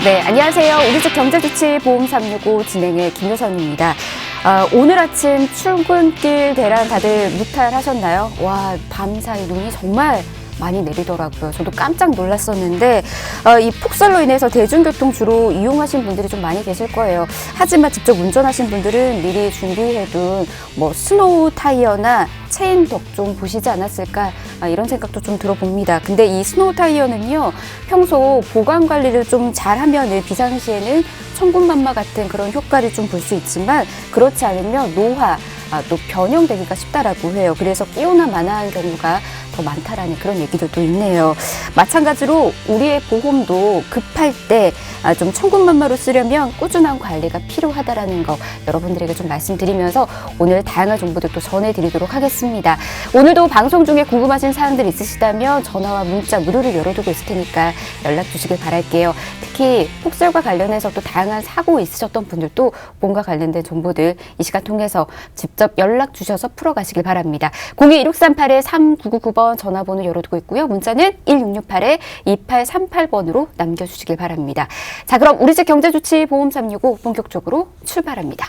네, 안녕하세요. 우리집 경제주치 보험 365 진행의 김효선입니다. 오늘 아침 출근길 대란 다들 무탈하셨나요? 와, 밤사이 눈이 정말 많이 내리더라고요. 저도 깜짝 놀랐었는데 이 폭설로 인해서 대중교통 주로 이용하신 분들이 좀 많이 계실 거예요. 하지만 직접 운전하신 분들은 미리 준비해둔 스노우 타이어나 체인 덕 좀 보시지 않았을까 이런 생각도 좀 들어봅니다. 근데 이 스노우 타이어는요, 평소 보관 관리를 좀 잘하면 비상시에는 천군만마 같은 그런 효과를 좀 볼 수 있지만 그렇지 않으면 노화, 또 변형되기가 쉽다라고 해요. 그래서 끼우나 마나한 경우가 더 많다라는 그런 얘기들도 있네요. 마찬가지로 우리의 보험도 급할 때 좀 천군만마로 쓰려면 꾸준한 관리가 필요하다라는 거 여러분들에게 좀 말씀드리면서 오늘 다양한 정보들 또 전해드리도록 하겠습니다. 오늘도 방송 중에 궁금하신 사항들 있으시다면 전화와 문자 무료로 열어두고 있을 테니까 연락 주시길 바랄게요. 특히 폭설과 관련해서 또 다양한 사고 있으셨던 분들도 보험과 관련된 정보들 이 시간 통해서 직접 연락 주셔서 풀어가시길 바랍니다. 02-1638-3999번 전화번호 열어두고 있고요. 문자는 1668-2838번으로 남겨주시길 바랍니다. 자, 그럼 우리집 경제주치 보험 365 본격적으로 출발합니다.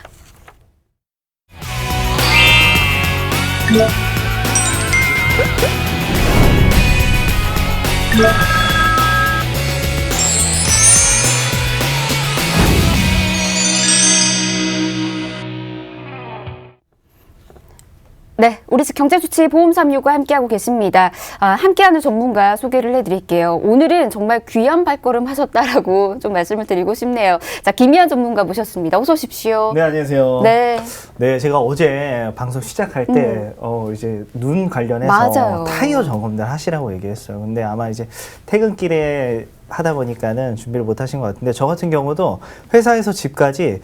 네, 우리집 경제주치 보험 365 함께하고 계십니다. 함께하는 전문가 소개를 해드릴게요. 오늘은 정말 귀한 발걸음 하셨다라고 좀 말씀을 드리고 싶네요. 자, 김희한 전문가 모셨습니다. 어서 오십시오. 네, 안녕하세요. 네. 네, 제가 어제 방송 시작할 때 이제 눈 관련해서 맞아요. 타이어 점검들 하시라고 얘기했어요. 근데 아마 이제 퇴근길에 하다 보니까는 준비를 못 하신 것 같은데, 저 같은 경우도 회사에서 집까지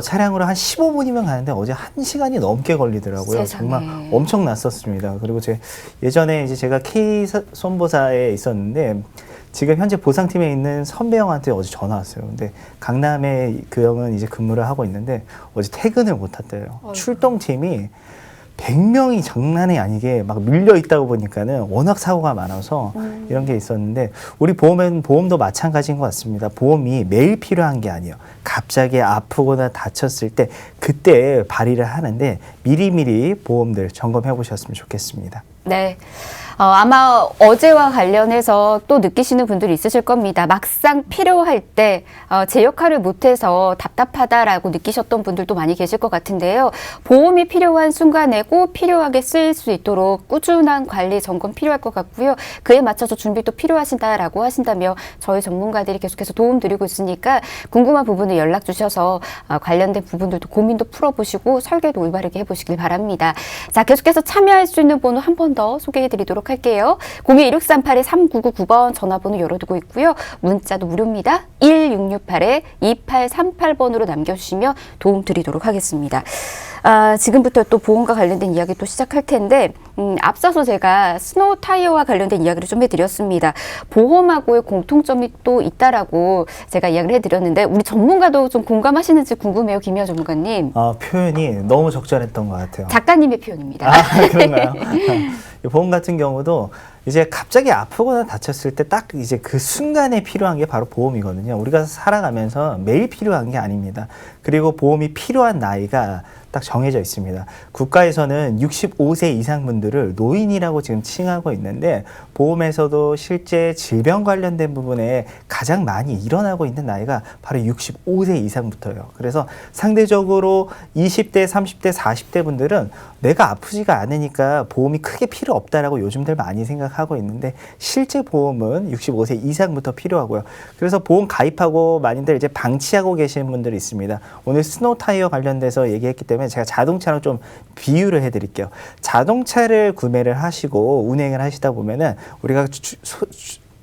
차량으로 한 15분이면 가는데 어제 1시간이 넘게 걸리더라고요. 세상에. 정말 엄청났었습니다. 그리고 예전에 이제 제가 K 손보사에 있었는데 지금 현재 보상팀에 있는 선배 형한테 어제 전화 왔어요. 근데 강남에 그 형은 이제 근무를 하고 있는데 어제 퇴근을 못 했대요. 출동팀이 100명이 장난이 아니게 막 밀려 있다고 보니까는 워낙 사고가 많아서 이런 게 있었는데, 우리 보험도 마찬가지인 것 같습니다. 보험이 매일 필요한 게 아니에요. 갑자기 아프거나 다쳤을 때 그때 발의를 하는데 미리미리 보험들 점검해 보셨으면 좋겠습니다. 네. 아마 어제와 관련해서 또 느끼시는 분들이 있으실 겁니다. 막상 필요할 때 제 역할을 못해서 답답하다라고 느끼셨던 분들도 많이 계실 것 같은데요. 보험이 필요한 순간에 꼭 필요하게 쓰일 수 있도록 꾸준한 관리, 점검 필요할 것 같고요. 그에 맞춰서 준비도 필요하신다라고 하신다면 저희 전문가들이 계속해서 도움드리고 있으니까 궁금한 부분을 연락 주셔서 관련된 부분들도 고민도 풀어보시고 설계도 올바르게 해보시길 바랍니다. 자, 계속해서 참여할 수 있는 번호 한 번 더 소개해드리도록 할게요. 02-1638-3999번 전화번호 열어두고 있고요. 문자도 무료입니다. 1668-2838번으로 남겨주시면 도움 드리도록 하겠습니다. 지금부터 또 보험과 관련된 이야기 또 시작할 텐데, 앞서서 제가 스노우 타이어와 관련된 이야기를 좀 해드렸습니다. 보험하고의 공통점이 또 있다라고 제가 이야기를 해드렸는데, 우리 전문가도 좀 공감하시는지 궁금해요, 김희아 전문가님. 표현이 너무 적절했던 것 같아요. 작가님의 표현입니다. 그런가요? 보험 같은 경우도 이제 갑자기 아프거나 다쳤을 때 딱 이제 그 순간에 필요한 게 바로 보험이거든요. 우리가 살아가면서 매일 필요한 게 아닙니다. 그리고 보험이 필요한 나이가 딱 정해져 있습니다. 국가에서는 65세 이상 분들을 노인이라고 지금 칭하고 있는데, 보험에서도 실제 질병 관련된 부분에 가장 많이 일어나고 있는 나이가 바로 65세 이상부터예요. 그래서 상대적으로 20대, 30대, 40대 분들은 내가 아프지가 않으니까 보험이 크게 필요 없다라고 요즘들 많이 생각하고 있는데, 실제 보험은 65세 이상부터 필요하고요. 그래서 보험 가입하고 많이들 이제 방치하고 계시는 분들이 있습니다. 오늘 스노우 타이어 관련돼서 얘기했기 때문에 제가 자동차로 좀 비유를 해드릴게요. 자동차를 구매를 하시고 운행을 하시다 보면은 우리가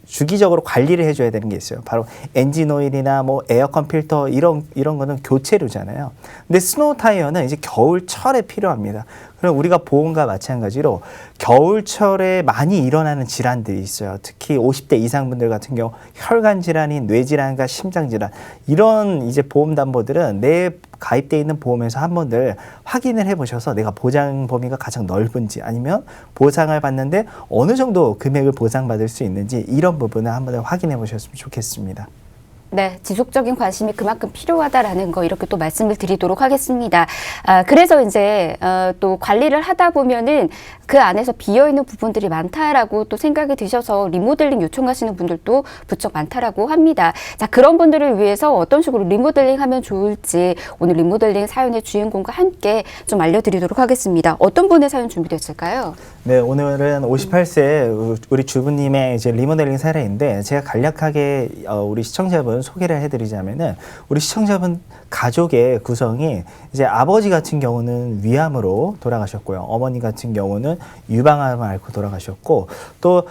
주기적으로 관리를 해줘야 되는 게 있어요. 바로 엔진 오일이나 에어컨 필터 이런 거는 교체료잖아요. 근데 스노우 타이어는 이제 겨울철에 필요합니다. 그럼 우리가 보험과 마찬가지로 겨울철에 많이 일어나는 질환들이 있어요. 특히 50대 이상 분들 같은 경우 혈관 질환인 뇌질환과 심장 질환, 이런 이제 보험 담보들은 내 가입되어 있는 보험에서 한 번들 확인을 해보셔서 내가 보장 범위가 가장 넓은지, 아니면 보상을 받는데 어느 정도 금액을 보상받을 수 있는지, 이런 부분을 한 번들 확인해 보셨으면 좋겠습니다. 네, 지속적인 관심이 그만큼 필요하다라는 거 이렇게 또 말씀을 드리도록 하겠습니다. 그래서 이제 또 관리를 하다 보면은 그 안에서 비어있는 부분들이 많다라고 또 생각이 드셔서 리모델링 요청하시는 분들도 부쩍 많다라고 합니다. 자, 그런 분들을 위해서 어떤 식으로 리모델링 하면 좋을지 오늘 리모델링 사연의 주인공과 함께 좀 알려드리도록 하겠습니다. 어떤 분의 사연 준비됐을까요? 네, 오늘은 58세 우리 주부님의 이제 리모델링 사례인데 제가 간략하게 우리 시청자분 소개를 해드리자면은 우리 시청자분 가족의 구성이 이제 아버지 같은 경우는 위암으로 돌아가셨고요. 어머니 같은 경우는 유방암을 앓고 돌아가셨고 또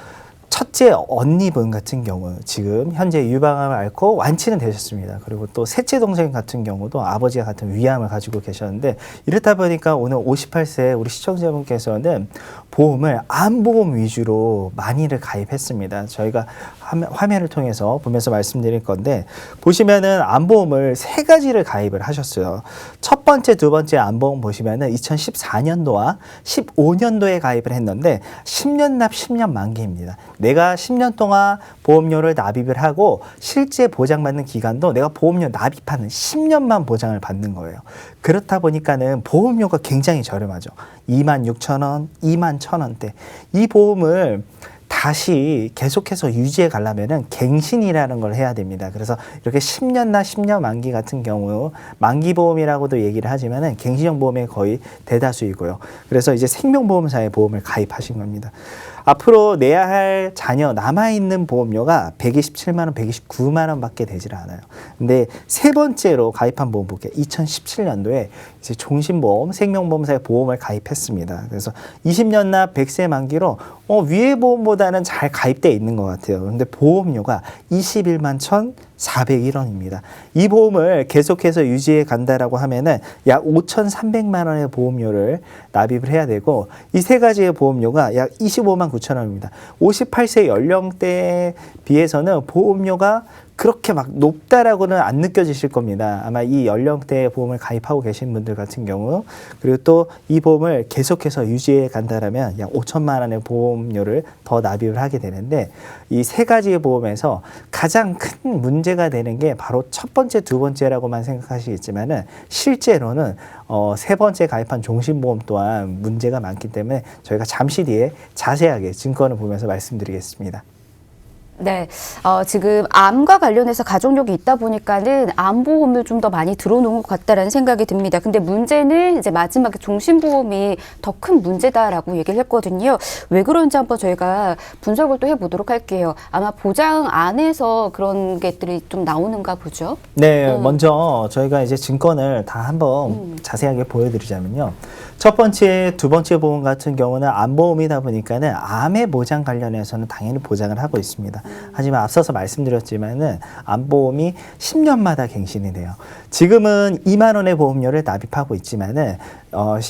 첫째 언니분 같은 경우 지금 현재 유방암을 앓고 완치는 되셨습니다. 그리고 또 셋째 동생 같은 경우도 아버지와 같은 위암을 가지고 계셨는데 이렇다 보니까 오늘 58세 우리 시청자분께서는 보험을 암보험 위주로 많이를 가입했습니다. 저희가 화면을 통해서 보면서 말씀드릴 건데 보시면은 암보험을 세 가지를 가입을 하셨어요. 첫 번째, 두 번째 암보험 보시면은 2014년도와 15년도에 가입을 했는데 10년 납 10년 만기입니다. 내가 10년 동안 보험료를 납입을 하고 실제 보장받는 기간도 내가 보험료 납입하는 10년만 보장을 받는 거예요. 그렇다 보니까는 보험료가 굉장히 저렴하죠. 26,000원, 21,000원대. 이 보험을 다시 계속해서 유지해 가려면은 갱신이라는 걸 해야 됩니다. 그래서 이렇게 10년나 10년 만기 같은 경우 만기보험이라고도 얘기를 하지만은 갱신형 보험의 거의 대다수이고요. 그래서 이제 생명보험사에 보험을 가입하신 겁니다. 앞으로 내야 할 자녀 남아있는 보험료가 127만 원, 129만 원밖에 되질 않아요. 근데 세 번째로 가입한 보험 볼게요. 2017년도에 이제 종신보험, 생명보험사에 보험을 가입했습니다. 그래서 20년 납 100세 만기로 위에 보험보다는 잘 가입되어 있는 것 같아요. 근데 보험료가 21만 1,401원입니다. 이 보험을 계속해서 유지해 간다라고 하면은 약 5,300만 원의 보험료를 납입을 해야 되고 이 세 가지의 보험료가 약 25만 9천 원입니다. 58세 연령대에 비해서는 보험료가 그렇게 막 높다라고는 안 느껴지실 겁니다. 아마 이 연령대에 보험을 가입하고 계신 분들 같은 경우 그리고 또 이 보험을 계속해서 유지해 간다라면 약 5천만 원의 보험료를 더 납입을 하게 되는데 이 세 가지의 보험에서 가장 큰 문제가 되는 게 바로 첫 번째, 두 번째라고만 생각하시겠지만은 실제로는 세 번째 가입한 종신보험 또한 문제가 많기 때문에 저희가 잠시 뒤에 자세하게 증권을 보면서 말씀드리겠습니다. 네, 지금 암과 관련해서 가족력이 있다 보니까는 암보험을 좀 더 많이 들어놓은 것 같다라는 생각이 듭니다. 근데 문제는 이제 마지막에 종신보험이 더 큰 문제다라고 얘기를 했거든요. 왜 그런지 한번 저희가 분석을 또 해보도록 할게요. 아마 보장 안에서 그런 것들이 좀 나오는가 보죠. 네, 먼저 저희가 이제 증권을 다 한번 자세하게 보여드리자면요. 첫 번째, 두 번째 보험 같은 경우는 암보험이다 보니까는 암의 보장 관련해서는 당연히 보장을 하고 있습니다. 하지만 앞서서 말씀드렸지만은 암보험이 10년마다 갱신이 돼요. 지금은 2만 원의 보험료를 납입하고 있지만은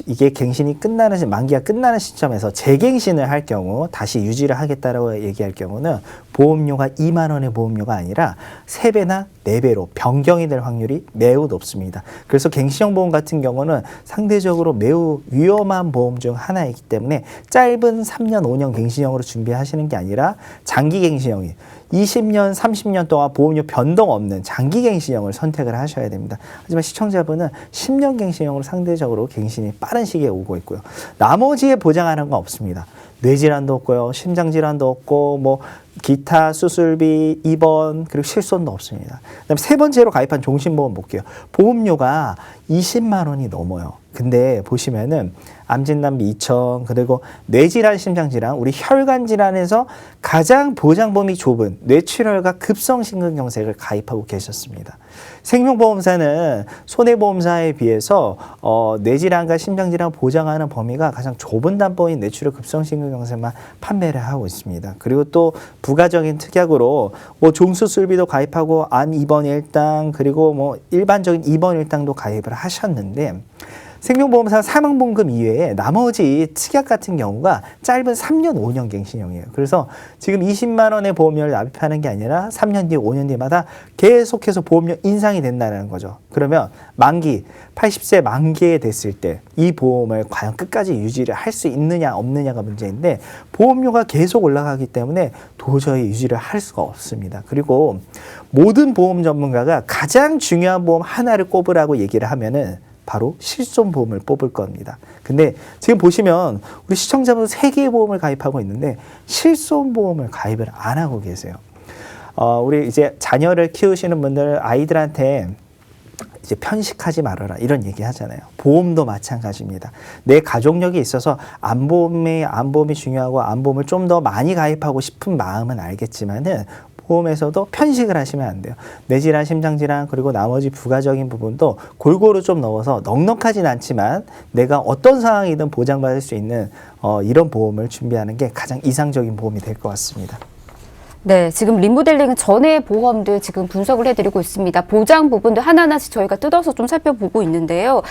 이게 갱신이 끝나는 만기가 끝나는 시점에서 재갱신을 할 경우 다시 유지를 하겠다라고 얘기할 경우는 보험료가 2만 원의 보험료가 아니라 3배나 4배로 변경이 될 확률이 매우 높습니다. 그래서 갱신형 보험 같은 경우는 상대적으로 매우 위험한 보험 중 하나이기 때문에 짧은 3년, 5년 갱신형으로 준비하시는 게 아니라 장기 갱신형이 20년, 30년 동안 보험료 변동 없는 장기 갱신형을 선택을 하셔야 됩니다. 하지만 시청자분은 10년 갱신형으로 상대적으로 갱신이 빠른 시기에 오고 있고요. 나머지에 보장하는 건 없습니다. 뇌질환도 없고요. 심장질환도 없고 뭐 기타 수술비, 입원 그리고 실손도 없습니다. 그다음에 세 번째로 가입한 종신보험 볼게요. 보험료가 20만 원이 넘어요. 근데 보시면은 암진단비 2천 그리고 뇌질환, 심장질환, 우리 혈관질환에서 가장 보장범위 좁은 뇌출혈과 급성심근경색을 가입하고 계셨습니다. 생명보험사는 손해보험사에 비해서 뇌질환과 심장질환 보장하는 범위가 가장 좁은 담보인 뇌출혈 급성심근경색만 판매를 하고 있습니다. 그리고 또 부가적인 특약으로 뭐 종수술비도 가입하고 암 입원 일당 그리고 뭐 일반적인 입원 일당도 가입을 하셨는데 생명보험사 사망보험금 이외에 나머지 특약 같은 경우가 짧은 3년, 5년 갱신형이에요. 그래서 지금 20만 원의 보험료를 납입하는 게 아니라 3년 뒤, 5년 뒤마다 계속해서 보험료 인상이 된다는 거죠. 그러면 만기, 80세 만기에 됐을 때 이 보험을 과연 끝까지 유지를 할 수 있느냐 없느냐가 문제인데 보험료가 계속 올라가기 때문에 도저히 유지를 할 수가 없습니다. 그리고 모든 보험 전문가가 가장 중요한 보험 하나를 꼽으라고 얘기를 하면은 바로 실손보험을 뽑을 겁니다. 근데 지금 보시면 우리 시청자분 3개의 보험을 가입하고 있는데 실손보험을 가입을 안 하고 계세요. 우리 이제 자녀를 키우시는 분들 아이들한테 이제 편식하지 말아라 이런 얘기 하잖아요. 보험도 마찬가지입니다. 내 가족력이 있어서 안보험이 중요하고 안보험을 좀 더 많이 가입하고 싶은 마음은 알겠지만은 보험에서도 편식을 하시면 안 돼요. 뇌질환, 심장질환 그리고 나머지 부가적인 부분도 골고루 좀 넣어서 넉넉하진 않지만 내가 어떤 상황이든 보장받을 수 있는 이런 보험을 준비하는 게 가장 이상적인 보험이 될 것 같습니다. 네, 지금 리모델링은 전에 보험들 지금 분석을 해드리고 있습니다. 보장 부분도 하나하나씩 저희가 뜯어서 좀 살펴보고 있는데요.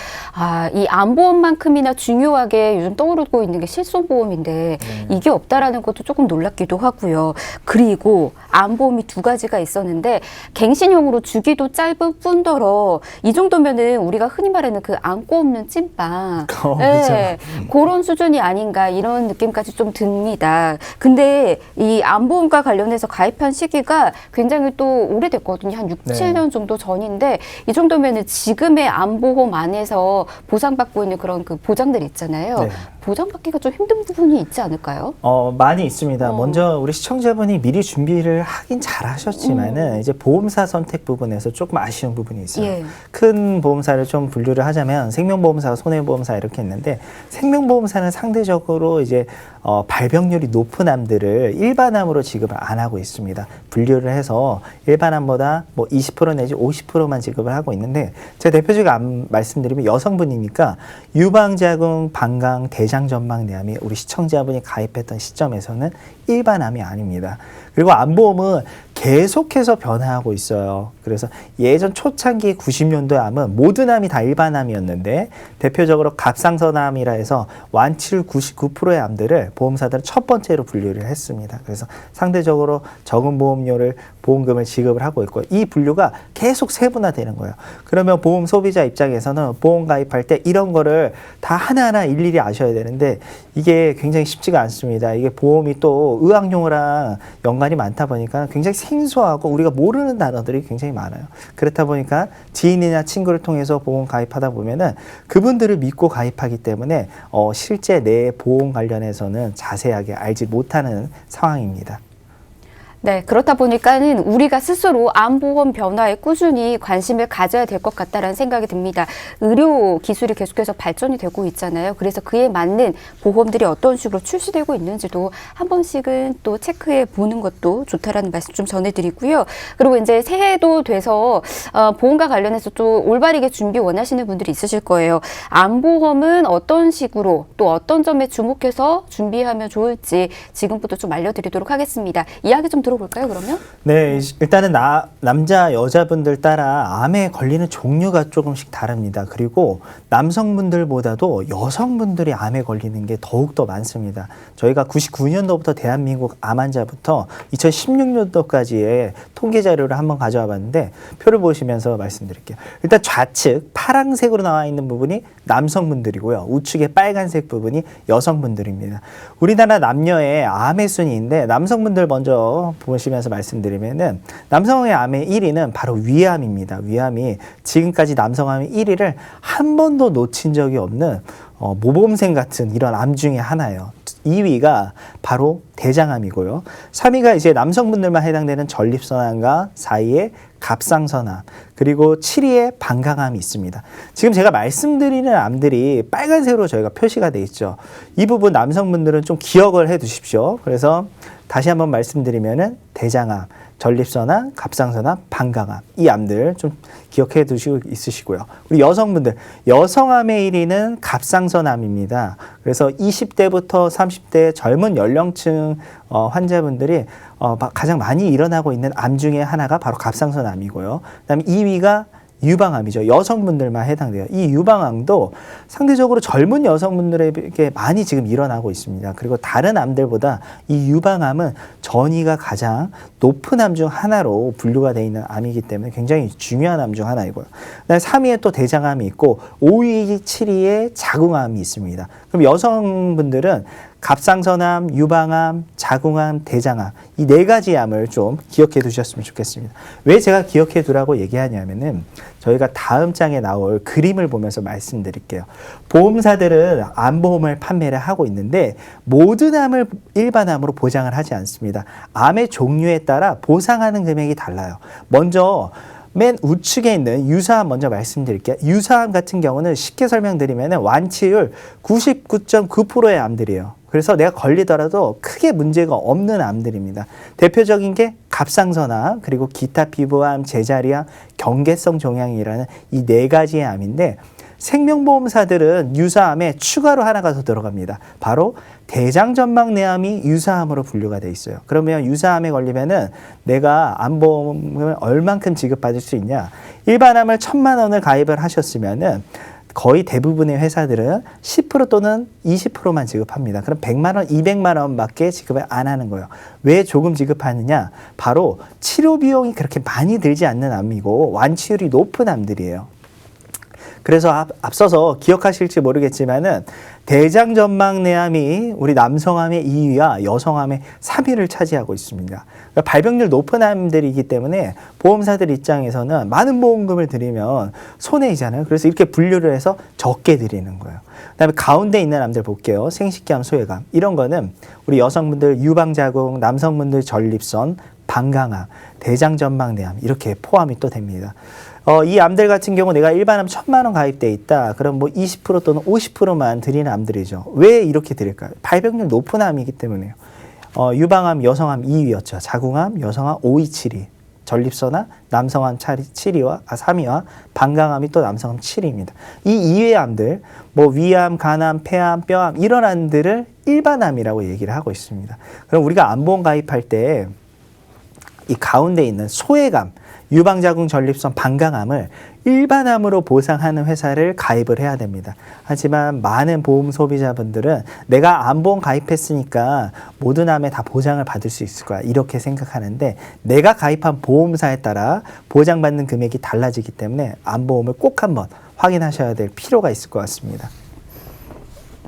이 안보험만큼이나 중요하게 요즘 떠오르고 있는 게 실손보험인데 이게 없다라는 것도 조금 놀랍기도 하고요. 그리고 안보험이 2가지가 있었는데 갱신형으로 주기도 짧은 뿐더러 이 정도면은 우리가 흔히 말하는 그 안고 없는 찐빵. 네, 그런 수준이 아닌가 이런 느낌까지 좀 듭니다. 근데 이 안보험과 관련해서 가입한 시기가 굉장히 또 오래됐거든요. 한 6, 7년 정도 전인데 이 정도면은 지금의 안보험 안에서 보상받고 있는 그런 그 보장들 있잖아요. 네. 보장받기가 좀 힘든 부분이 있지 않을까요? 많이 있습니다. 먼저 우리 시청자분이 미리 준비를 하긴 잘 하셨지만은 이제 보험사 선택 부분에서 조금 아쉬운 부분이 있어요. 예. 큰 보험사를 좀 분류를 하자면 생명보험사와 손해보험사 이렇게 있는데 생명보험사는 상대적으로 이제 발병률이 높은 암들을 일반암으로 지급을 안 하고 있습니다. 분류를 해서 일반암보다 뭐 20% 내지 50%만 지급을 하고 있는데 제가 대표적으로 암 말씀드리면 여성분이니까 유방자궁, 방광, 대장전망내암이 우리 시청자분이 가입했던 시점에서는 일반암이 아닙니다. 그리고 암보험은 계속해서 변화하고 있어요. 그래서 예전 초창기 90년도 암은 모든 암이 다 일반암이었는데 대표적으로 갑상선암이라 해서 완치율 99%의 암들을 보험사들은 첫 번째로 분류를 했습니다. 그래서 상대적으로 적은 보험료를 보험금을 지급을 하고 있고 이 분류가 계속 세분화되는 거예요. 그러면 보험 소비자 입장에서는 보험 가입할 때 이런 거를 다 하나하나 일일이 아셔야 되는데 이게 굉장히 쉽지가 않습니다. 이게 보험이 또 의학용어랑 연관이 많다 보니까 굉장히 생소하고 우리가 모르는 단어들이 굉장히 많아요. 그렇다 보니까 지인이나 친구를 통해서 보험 가입하다 보면은 그분들을 믿고 가입하기 때문에 실제 내 보험 관련해서는 자세하게 알지 못하는 상황입니다. 네, 그렇다 보니까는 우리가 스스로 암보험 변화에 꾸준히 관심을 가져야 될 것 같다라는 생각이 듭니다. 의료 기술이 계속해서 발전이 되고 있잖아요. 그래서 그에 맞는 보험들이 어떤 식으로 출시되고 있는지도 한 번씩은 또 체크해 보는 것도 좋다라는 말씀 좀 전해드리고요. 그리고 이제 새해도 돼서 보험과 관련해서 또 올바르게 준비 원하시는 분들이 있으실 거예요. 암보험은 어떤 식으로 또 어떤 점에 주목해서 준비하면 좋을지 지금부터 좀 알려드리도록 하겠습니다. 이야기 좀 들어볼까요, 그러면? 네, 일단은 남자, 여자분들 따라 암에 걸리는 종류가 조금씩 다릅니다. 그리고 남성분들보다도 여성분들이 암에 걸리는 게 더욱더 많습니다. 저희가 99년도부터 대한민국 암 환자부터 2016년도까지의 통계 자료를 한번 가져와 봤는데 표를 보시면서 말씀드릴게요. 일단 좌측 파란색으로 나와 있는 부분이 남성분들이고요. 우측의 빨간색 부분이 여성분들입니다. 우리나라 남녀의 암의 순위인데 남성분들 먼저 보시면서 말씀드리면은 남성의 암의 1위는 바로 위암입니다. 위암이 지금까지 남성암의 1위를 한 번도 놓친 적이 없는 모범생 같은 이런 암 중에 하나예요. 2위가 바로 대장암이고요. 3위가 이제 남성분들만 해당되는 전립선암과 4위에 갑상선암, 그리고 7위에 방광암이 있습니다. 지금 제가 말씀드리는 암들이 빨간색으로 저희가 표시가 돼 있죠. 이 부분 남성분들은 좀 기억을 해 두십시오. 그래서 다시 한번 말씀드리면은 대장암, 전립선암, 갑상선암, 방광암 이 암들 좀 기억해 두시고 있으시고요. 우리 여성분들, 여성암의 1위는 갑상선암입니다. 그래서 20대부터 30대 젊은 연령층 환자분들이 가장 많이 일어나고 있는 암 중에 하나가 바로 갑상선암이고요. 그다음에 2위가 유방암이죠. 여성분들만 해당돼요. 이 유방암도 상대적으로 젊은 여성분들에게 많이 지금 일어나고 있습니다. 그리고 다른 암들보다 이 유방암은 전이가 가장 높은 암 중 하나로 분류가 되어 있는 암이기 때문에 굉장히 중요한 암 중 하나이고요. 그다음에 3위에 또 대장암이 있고 5위, 7위에 자궁암이 있습니다. 그럼 여성분들은 갑상선암, 유방암, 자궁암, 대장암 이 네 가지 암을 좀 기억해 두셨으면 좋겠습니다. 왜 제가 기억해 두라고 얘기하냐면은 저희가 다음 장에 나올 그림을 보면서 말씀드릴게요. 보험사들은 암보험을 판매를 하고 있는데 모든 암을 일반암으로 보장을 하지 않습니다. 암의 종류에 따라 보상하는 금액이 달라요. 먼저 맨 우측에 있는 유사암 먼저 말씀드릴게요. 유사암 같은 경우는 쉽게 설명드리면 완치율 99.9%의 암들이에요. 그래서 내가 걸리더라도 크게 문제가 없는 암들입니다. 대표적인 게 갑상선암, 그리고 기타 피부암, 제자리암, 경계성 종양이라는 이 네 가지의 암인데 생명보험사들은 유사암에 추가로 하나가 더 들어갑니다. 바로 대장전막내암이 유사암으로 분류가 돼 있어요. 그러면 유사암에 걸리면은 내가 암보험을 얼만큼 지급받을 수 있냐? 일반암을 1,000만 원을 가입을 하셨으면은 거의 대부분의 회사들은 10% 또는 20%만 지급합니다. 그럼 100만 원, 200만 원밖에 지급을 안 하는 거예요. 왜 조금 지급하느냐? 바로 치료 비용이 그렇게 많이 들지 않는 암이고 완치율이 높은 암들이에요. 그래서 앞서서 기억하실지 모르겠지만은 대장전막내암이 우리 남성암의 2위와 여성암의 3위를 차지하고 있습니다. 그러니까 발병률 높은 암들이기 때문에 보험사들 입장에서는 많은 보험금을 드리면 손해이잖아요. 그래서 이렇게 분류를 해서 적게 드리는 거예요. 그다음에 가운데 있는 암들 볼게요. 생식기암, 소외감 이런 거는 우리 여성분들 유방자궁, 남성분들 전립선, 방광암, 대장전막내암 이렇게 포함이 또 됩니다. 이 암들 같은 경우 내가 일반암 1,000만 원 가입돼 있다. 그럼 뭐 20% 또는 50%만 드리는 암들이죠. 왜 이렇게 드릴까요? 발병률 높은 암이기 때문에요. 유방암, 여성암 2위였죠. 자궁암, 여성암 5위, 7위. 전립선암, 남성암 3위와 방광암이 또 남성암 7위입니다. 이 2위의 암들, 뭐 위암, 간암, 폐암, 뼈암 이런 암들을 일반암이라고 얘기를 하고 있습니다. 그럼 우리가 암보험 가입할 때 이 가운데 있는 소외감, 유방자궁, 전립선, 방광암을 일반암으로 보상하는 회사를 가입을 해야 됩니다. 하지만 많은 보험 소비자분들은 내가 암보험 가입했으니까 모든 암에 다 보장을 받을 수 있을 거야 이렇게 생각하는데 내가 가입한 보험사에 따라 보장받는 금액이 달라지기 때문에 암보험을 꼭 한번 확인하셔야 될 필요가 있을 것 같습니다.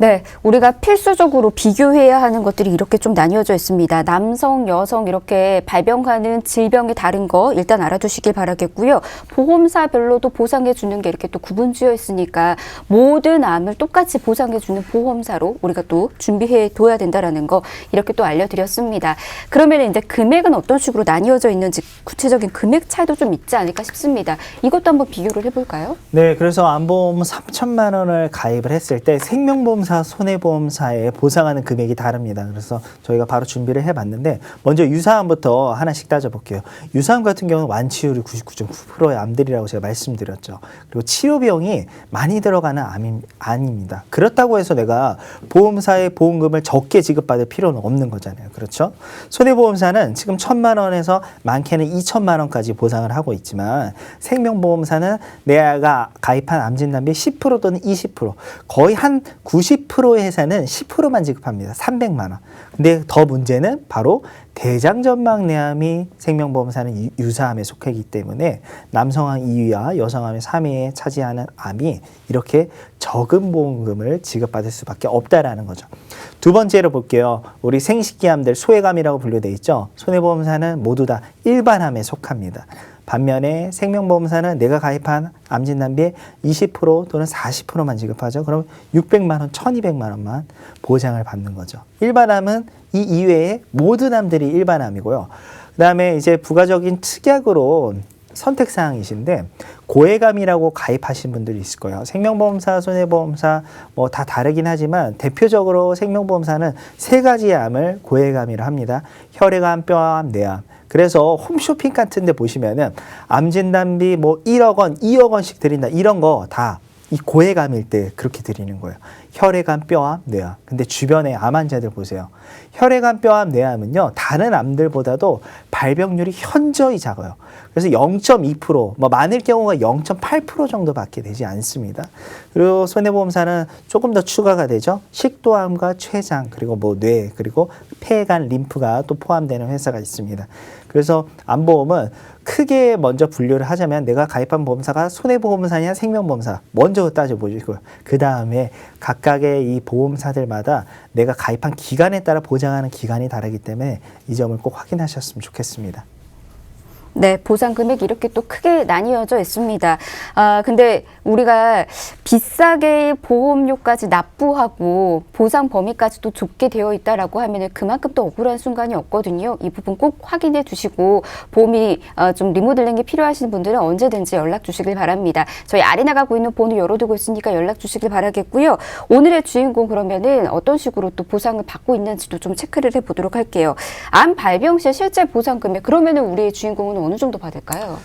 네, 우리가 필수적으로 비교해야 하는 것들이 이렇게 좀 나뉘어져 있습니다. 남성, 여성 이렇게 발병하는 질병이 다른 거 일단 알아두시길 바라겠고요. 보험사별로도 보상해 주는 게 이렇게 또 구분지어 있으니까 모든 암을 똑같이 보상해 주는 보험사로 우리가 또 준비해 둬야 된다라는 거 이렇게 또 알려드렸습니다. 그러면 이제 금액은 어떤 식으로 나뉘어져 있는지 구체적인 금액 차이도 좀 있지 않을까 싶습니다. 이것도 한번 비교를 해볼까요? 네, 그래서 암보험 3,000만 원을 가입을 했을 때 생명보험사, 손해보험사에 보상하는 금액이 다릅니다. 그래서 저희가 바로 준비를 해봤는데 먼저 유사암부터 하나씩 따져볼게요. 유사암 같은 경우는 완치율이 99.9%의 암들이라고 제가 말씀드렸죠. 그리고 치료 비용이 많이 들어가는 암이 아닙니다. 그렇다고 해서 내가 보험사의 보험금을 적게 지급받을 필요는 없는 거잖아요. 그렇죠? 손해보험사는 지금 1,000만 원에서 많게는 2,000만 원까지 보상을 하고 있지만 생명보험사는 내가 가입한 암진단비 10% 또는 20% 거의 한 90%의 회사는 10%만 지급합니다. 300만 원. 근데 더 문제는 바로 대장전막내암이 생명보험사는 유사암에 속하기 때문에 남성암 2위와 여성암의 3위에 차지하는 암이 이렇게 적은 보험금을 지급받을 수밖에 없다라는 거죠. 두 번째로 볼게요. 우리 생식기암들 소외감이라고 분류되어 있죠. 손해보험사는 모두 다 일반암에 속합니다. 반면에 생명보험사는 내가 가입한 암진단비의 20% 또는 40%만 지급하죠. 그럼 600만 원, 1200만 원만 보장을 받는 거죠. 일반암은 이 이외에 모든 암들이 일반암이고요. 그 다음에 이제 부가적인 특약으로 선택사항이신데 고해감이라고 가입하신 분들이 있을 거예요. 생명보험사, 손해보험사 뭐 다 다르긴 하지만 대표적으로 생명보험사는 세 가지의 암을 고해감이라 합니다. 혈액암, 뼈암, 뇌암. 그래서 홈쇼핑 같은 데 보시면은 암진단비 뭐 1억 원, 2억 원씩 드린다 이런 거 다 이 고해감일 때 그렇게 드리는 거예요. 혈액암, 뼈암, 뇌암. 근데 주변에 암 환자들 보세요. 혈액암, 뼈암, 뇌암은요, 다른 암들보다도 발병률이 현저히 작아요. 그래서 0.2%, 뭐 많을 경우가 0.8% 정도밖에 되지 않습니다. 그리고 손해보험사는 조금 더 추가가 되죠. 식도암과 췌장, 그리고 뭐 뇌, 그리고 폐간, 림프가 또 포함되는 회사가 있습니다. 그래서 암보험은 크게 먼저 분류를 하자면 내가 가입한 보험사가 손해보험사냐 생명보험사 먼저 따져보시고요. 그 다음에 각각의 이 보험사들마다 내가 가입한 기간에 따라 보장하는 기간이 다르기 때문에 이 점을 꼭 확인하셨으면 좋겠습니다. 네, 보상 금액이 이렇게 또 크게 나뉘어져 있습니다. 근데 우리가 비싸게 보험료까지 납부하고 보상 범위까지도 좁게 되어 있다라고 하면은 그만큼 또 억울한 순간이 없거든요. 이 부분 꼭 확인해 두시고 보험이 좀 리모델링이 필요하신 분들은 언제든지 연락 주시길 바랍니다. 저희 아래 나가고 있는 번호 열어두고 있으니까 연락 주시길 바라겠고요. 오늘의 주인공 그러면은 어떤 식으로 또 보상을 받고 있는지도 좀 체크를 해보도록 할게요. 암 발병 시 실제 보상 금액 그러면은 우리의 주인공은 어느 정도 받을까요?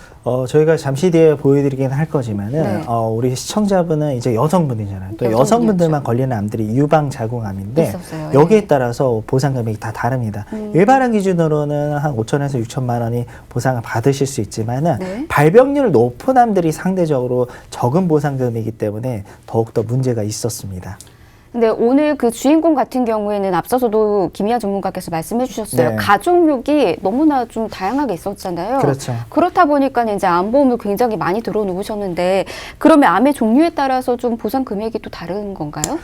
저희가 잠시 뒤에 보여드리긴 할 거지만은, 네. 우리 시청자분은 이제 여성분이잖아요. 또 여성분들만 걸리는 암들이 유방자궁암인데, 있었어요. 여기에 예. 따라서 보상 금액이 다 다릅니다. 일반한 기준으로는 한 5천에서 6천만 원이 보상을 받으실 수 있지만은, 네. 발병률 높은 암들이 상대적으로 적은 보상 금이기 때문에 더욱더 문제가 있었습니다. 근데 오늘 그 주인공 같은 경우에는 앞서서도 김희아 전문가께서 말씀해 주셨어요. 네. 가족력이 너무나 좀 다양하게 있었잖아요. 그렇죠. 그렇다 보니까 이제 암보험을 굉장히 많이 들어놓으셨는데 그러면 암의 종류에 따라서 좀 보상 금액이 또 다른 건가요?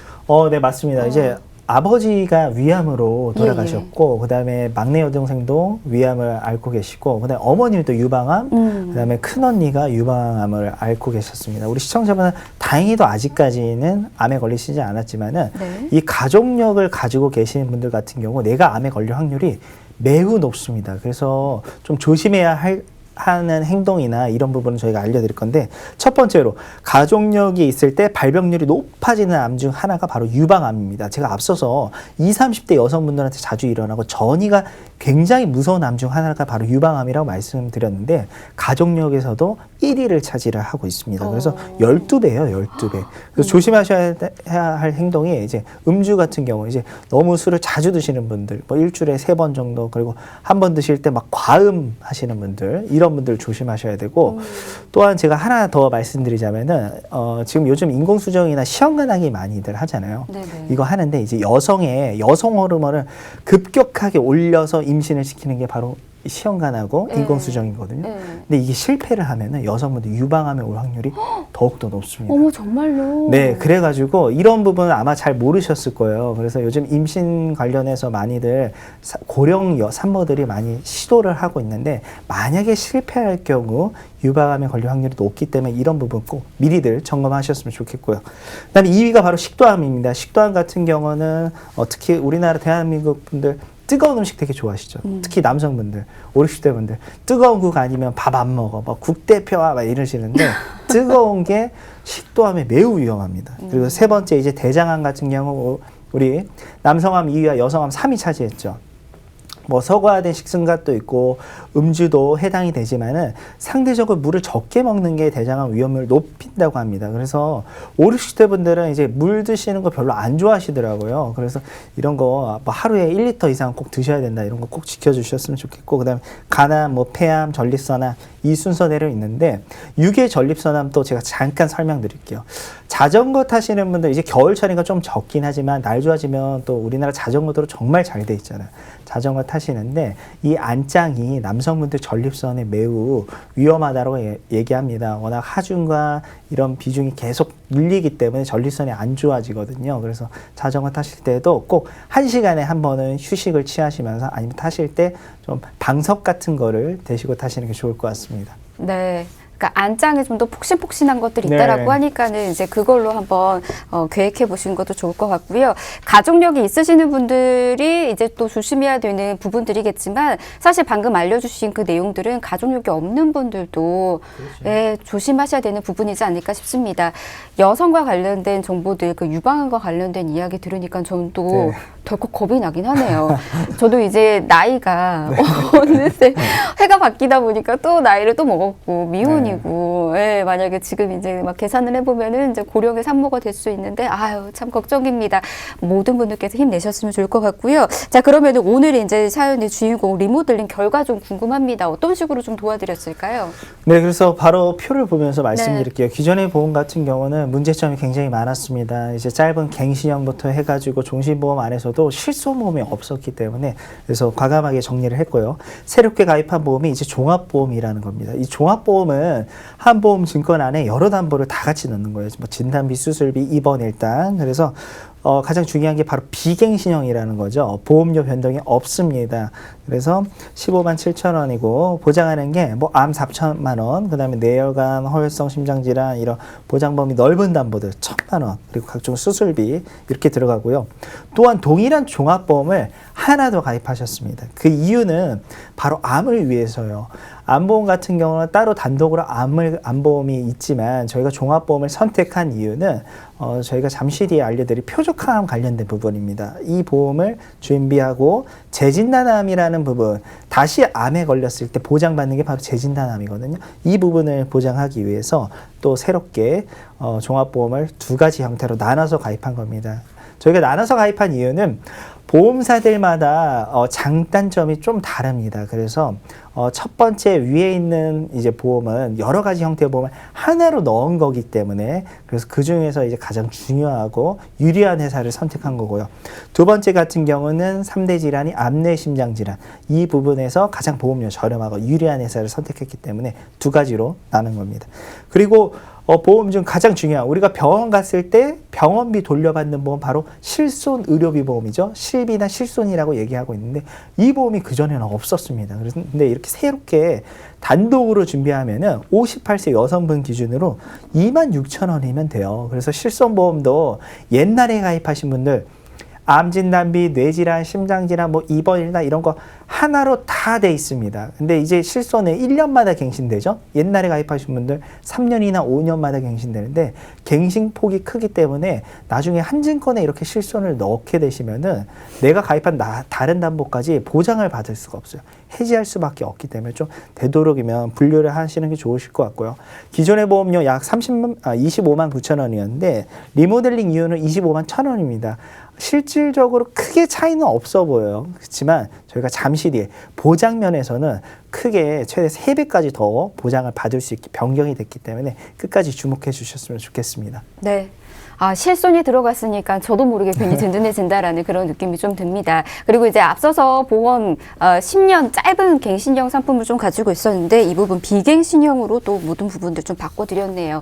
네, 맞습니다. 이제 아버지가 위암으로 예, 돌아가셨고, 그다음에 막내 여동생도 위암을 앓고 계시고, 그다음에 어머님도 유방암, 그다음에 큰언니가 유방암을 앓고 계셨습니다. 우리 시청자분은 다행히도 아직까지는 암에 걸리시지 않았지만은, 네. 이 가족력을 가지고 계시는 분들 같은 경우 내가 암에 걸릴 확률이 매우 높습니다. 그래서 좀 조심해야 하는 행동이나 이런 부분은 저희가 알려드릴 건데, 첫 번째로 가족력이 있을 때 발병률이 높아지는 암 중 하나가 바로 유방암입니다. 제가 앞서서 20, 30대 여성분들한테 자주 일어나고 전이가 굉장히 무서운 암 중 하나가 바로 유방암이라고 말씀드렸는데, 가족력에서도 1위를 차지를 하고 있습니다. 그래서 12배예요, 12배. 그래서 조심하셔야 할 행동이 이제 음주 같은 경우, 이제 너무 술을 자주 드시는 분들, 뭐 일주일에 3번 정도, 그리고 한 번 드실 때 막 과음 하시는 분들, 이런 분들 조심하셔야 되고, 또한 제가 하나 더 말씀드리자면은, 지금 요즘 인공수정이나 시험관하기 많이들 하잖아요. 네네. 이거 하는데 이제 여성 호르몬을 급격하게 올려서 임신을 시키는 게 바로 시험관하고 네. 인공수정이거든요. 네. 근데 이게 실패를 하면은 여성분들 유방암에 올 확률이 더욱더 높습니다. 어머 정말로. 네, 그래가지고 이런 부분은 아마 잘 모르셨을 거예요. 그래서 요즘 임신 관련해서 많이들 고령 산모들이 많이 시도를 하고 있는데, 만약에 실패할 경우 유방암에 걸릴 확률이 높기 때문에 이런 부분 꼭 미리들 점검하셨으면 좋겠고요. 그다음에 2위가 바로 식도암입니다. 식도암 같은 경우는 특히 우리나라 대한민국 분들 뜨거운 음식 되게 좋아하시죠. 특히 남성분들, 50, 60대 분들 뜨거운 국 아니면 밥 안 먹어, 막 국 대표와 막 이러시는데 뜨거운 게 식도암에 매우 위험합니다. 그리고 세 번째 이제 대장암 같은 경우 우리 남성암 2위와 여성암 3위 차지했죠. 뭐 서구화된 식습관도 있고 음주도 해당이 되지만은 상대적으로 물을 적게 먹는 게 대장암 위험을 높인다고 합니다. 그래서 50, 60대 분들은 이제 물 드시는 거 별로 안 좋아하시더라고요. 그래서 이런 거 뭐 하루에 1리터 이상 꼭 드셔야 된다, 이런 거 꼭 지켜주셨으면 좋겠고, 그다음에 간암, 뭐 폐암, 전립선암 이 순서대로 있는데, 유계 전립선암 또 제가 잠깐 설명드릴게요. 자전거 타시는 분들 이제 겨울철이니까 좀 적긴 하지만 날 좋아지면 또 우리나라 자전거 도로 정말 잘 돼 있잖아요. 자전거 타시는데 이 안장이 남성분들 전립선에 매우 위험하다고 얘기합니다. 워낙 하중과 이런 비중이 계속 밀리기 때문에 전립선이 안 좋아지거든요. 그래서 자전거 타실 때도 꼭 1시간에 한 번은 휴식을 취하시면서, 아니면 타실 때 좀 방석 같은 거를 대시고 타시는 게 좋을 것 같습니다. 네. 그러니까 안장에 좀 더 폭신폭신한 것들이 네. 있다라고 하니까는 이제 그걸로 한번 계획해 보시는 것도 좋을 것 같고요. 가족력이 있으시는 분들이 이제 또 조심해야 되는 부분들이겠지만, 사실 방금 알려주신 그 내용들은 가족력이 없는 분들도 예, 조심하셔야 되는 부분이지 않을까 싶습니다. 여성과 관련된 정보들, 그 유방암과 관련된 이야기 들으니까 저는 또 네. 덜컥 겁이 나긴 하네요. 저도 이제 나이가 어느새 해가 바뀌다 보니까 또 나이를 또 먹었고 미혼이 수준이고, 예, 만약에 지금 이제 막 계산을 해보면은 이제 고령의 산모가 될 수 있는데, 아유, 참 걱정입니다. 모든 분들께서 힘내셨으면 좋을 것 같고요. 자, 그러면 오늘 이제 사연의 주인공 리모델링 결과 좀 궁금합니다. 어떤 식으로 좀 도와드렸을까요? 네, 그래서 바로 표를 보면서 네. 말씀드릴게요. 기존의 보험 같은 경우는 문제점이 굉장히 많았습니다. 이제 짧은 갱신형부터 해가지고 종신보험 안에서도 실손보험이 없었기 때문에 그래서 과감하게 정리를 했고요. 새롭게 가입한 보험이 이제 종합보험이라는 겁니다. 이 종합보험은 한 보험 증권 안에 여러 담보를 다 같이 넣는 거예요. 뭐 진단비, 수술비, 입원 일당. 그래서 가장 중요한 게 바로 비갱신형이라는 거죠. 보험료 변동이 없습니다. 그래서 15만 7천 원이고 보장하는 게 뭐 암 4천만 원, 그다음에 뇌혈관, 허혈성 심장질환 이런 보장 범위 넓은 담보들 1,000만 원, 그리고 각종 수술비 이렇게 들어가고요. 또한 동일한 종합보험을 하나 더 가입하셨습니다. 그 이유는 바로 암을 위해서요. 암보험 같은 경우는 따로 단독으로 암보험이 있지만 저희가 종합보험을 선택한 이유는 저희가 잠시 뒤에 알려드릴 표적항암 관련된 부분입니다. 이 보험을 준비하고 재진단암이라는 부분, 다시 암에 걸렸을 때 보장받는 게 바로 재진단암이거든요. 이 부분을 보장하기 위해서 또 새롭게 종합보험을 두 가지 형태로 나눠서 가입한 겁니다. 저희가 나눠서 가입한 이유는 보험사들마다 장단점이 좀 다릅니다. 그래서 첫 번째 위에 있는 이제 보험은 여러 가지 형태의 보험을 하나로 넣은 거기 때문에 그래서 그 중에서 이제 가장 중요하고 유리한 회사를 선택한 거고요. 두 번째 같은 경우는 3대 질환이 암내 심장 질환, 이 부분에서 가장 보험료 저렴하고 유리한 회사를 선택했기 때문에 두 가지로 나눈 겁니다. 그리고 보험 중 가장 중요한, 우리가 병원 갔을 때 병원비 돌려받는 보험 바로 실손 의료비 보험이죠. 실비나 실손이라고 얘기하고 있는데 이 보험이 그전에는 없었습니다. 그런데 이렇게 새롭게 단독으로 준비하면은 58세 여성분 기준으로 26,000원이면 돼요. 그래서 실손보험도 옛날에 가입하신 분들 암 진단비, 뇌질환, 심장질환, 뭐 입원이나 이런 거 하나로 다 돼 있습니다. 근데 이제 실손은 1년마다 갱신되죠. 옛날에 가입하신 분들 3년이나 5년마다 갱신되는데 갱신폭이 크기 때문에 나중에 한 증권에 이렇게 실손을 넣게 되시면은 내가 가입한 다른 담보까지 보장을 받을 수가 없어요. 해지할 수밖에 없기 때문에 좀 되도록이면 분류를 하시는 게 좋으실 것 같고요. 기존의 보험료 약 25만 9천 원이었는데 리모델링 이유는 25만 1천 원입니다. 실질적으로 크게 차이는 없어 보여요. 그렇지만 저희가 잠시 뒤에 보장 면에서는 크게 최대 3배까지 더 보장을 받을 수 있게 변경이 됐기 때문에 끝까지 주목해 주셨으면 좋겠습니다. 네. 아, 실손이 들어갔으니까 저도 모르게 괜히 든든해진다라는 그런 느낌이 좀 듭니다. 그리고 이제 앞서서 보험 10년 짧은 갱신형 상품을 좀 가지고 있었는데 이 부분 비갱신형으로 또 모든 부분들 좀 바꿔드렸네요.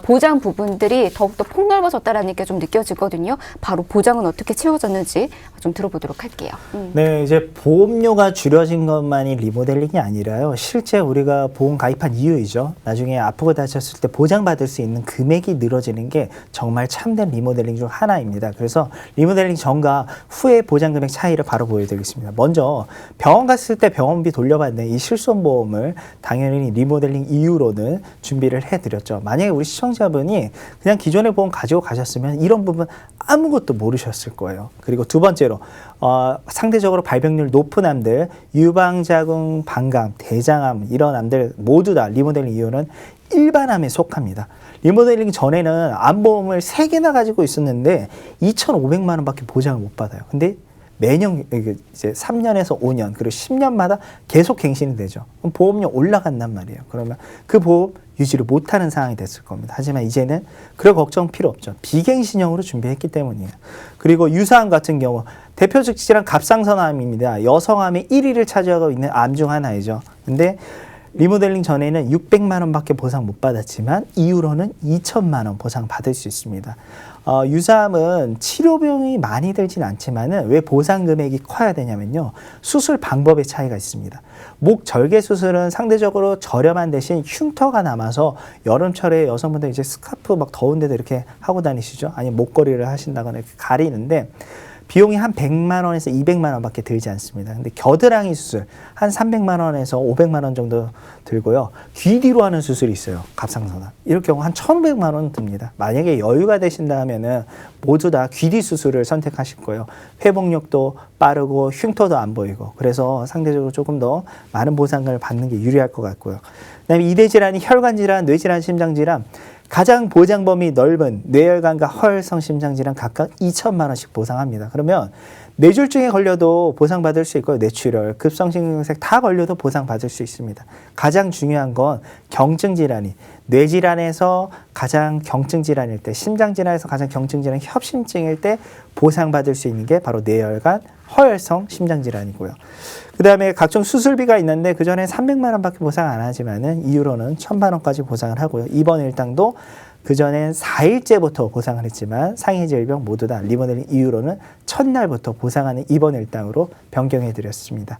보장 부분들이 더욱더 폭넓어졌다라는 게 좀 느껴지거든요. 바로 보장은 어떻게 채워졌는지 좀 들어보도록 할게요. 네, 이제 보험료가 줄여진 것만이 리모델링이 아니라요. 실제 우리가 보험 가입한 이유이죠. 나중에 아프고 다쳤을 때 보장받을 수 있는 금액이 늘어지는 게 정말 참된 리모델링 중 하나입니다. 그래서 리모델링 전과 후의 보장 금액 차이를 바로 보여드리겠습니다. 먼저 병원 갔을 때 병원비 돌려받는 이 실손보험을 당연히 리모델링 이후로는 준비를 해드렸죠. 만약에 우리 시청자분이 그냥 기존의 보험 가지고 가셨으면 이런 부분 아무것도 모르셨을 거예요. 그리고 두 번째로 상대적으로 발병률 높은 암들, 유방자궁 방광, 대장암 이런 암들 모두 다 리모델링 이후는 일반암에 속합니다. 리모델링 전에는 암보험을 3개나 가지고 있었는데 2,500만 원밖에 보장을 못 받아요. 근데 매년 이제 3년에서 5년 그리고 10년마다 계속 갱신이 되죠. 그럼 보험료 올라간단 말이에요. 그러면 그 보험 유지를 못하는 상황이 됐을 겁니다. 하지만 이제는 그럴 걱정 필요 없죠. 비갱신형으로 준비했기 때문이에요. 그리고 유사암 같은 경우 대표적 질환 갑상선암입니다. 여성암의 1위를 차지하고 있는 암 중 하나이죠. 근데 리모델링 전에는 600만 원밖에 보상 못 받았지만 이후로는 2천만 원 보상 받을 수 있습니다. 유사암은 치료비용이 많이 들진 않지만은 왜 보상 금액이 커야 되냐면요. 수술 방법의 차이가 있습니다. 목 절개 수술은 상대적으로 저렴한 대신 흉터가 남아서 여름철에 여성분들 이제 스카프 막 더운 데도 이렇게 하고 다니시죠. 아니면 목걸이를 하신다거나 이렇게 가리는데 비용이 한 100만 원에서 200만 원밖에 들지 않습니다. 근데 겨드랑이 수술 한 300만 원에서 500만 원 정도 들고요. 귀 뒤로 하는 수술이 있어요. 갑상선암. 이럴 경우 한 1,500만 원 듭니다. 만약에 여유가 되신다 하면은 모두 다 귀 뒤 수술을 선택하실 거예요. 회복력도 빠르고 흉터도 안 보이고 그래서 상대적으로 조금 더 많은 보상을 받는 게 유리할 것 같고요. 그다음에 이대 질환이 혈관 질환, 뇌질환, 심장 질환 가장 보장 범위 넓은 뇌혈관과 허혈성 심장질환 각각 2천만 원씩 보상합니다. 그러면 뇌졸중에 걸려도 보상받을 수 있고요. 뇌출혈, 급성심근경색 다 걸려도 보상받을 수 있습니다. 가장 중요한 건 경증질환이 뇌질환에서 가장 경증질환일 때, 심장질환에서 가장 경증질환 협심증일 때 보상받을 수 있는 게 바로 뇌혈관, 허혈성 심장질환이고요. 그 다음에 각종 수술비가 있는데 그전에 300만 원밖에 보상 안 하지만은 이후로는 1,000만 원까지 보상을 하고요. 입원 일당도 그전엔 4일째부터 보상을 했지만 상해 질병 모두 다 리모델링 이후로는 첫날부터 보상하는 입원 일당으로 변경해 드렸습니다.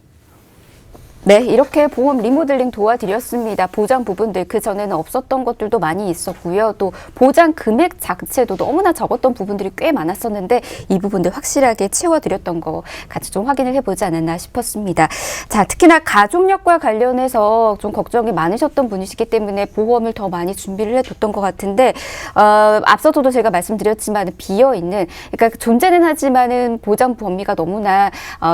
네, 이렇게 보험 리모델링 도와드렸습니다. 보장 부분들 그전에는 없었던 것들도 많이 있었고요. 또 보장 금액 자체도 너무나 적었던 부분들이 꽤 많았었는데 이 부분들 확실하게 채워드렸던 거 같이 좀 확인을 해보지 않았나 싶었습니다. 자, 특히나 가족력과 관련해서 좀 걱정이 많으셨던 분이시기 때문에 보험을 더 많이 준비를 해뒀던 것 같은데 앞서서도 제가 말씀드렸지만 비어있는 그러니까 존재는 하지만은 보장 범위가 너무나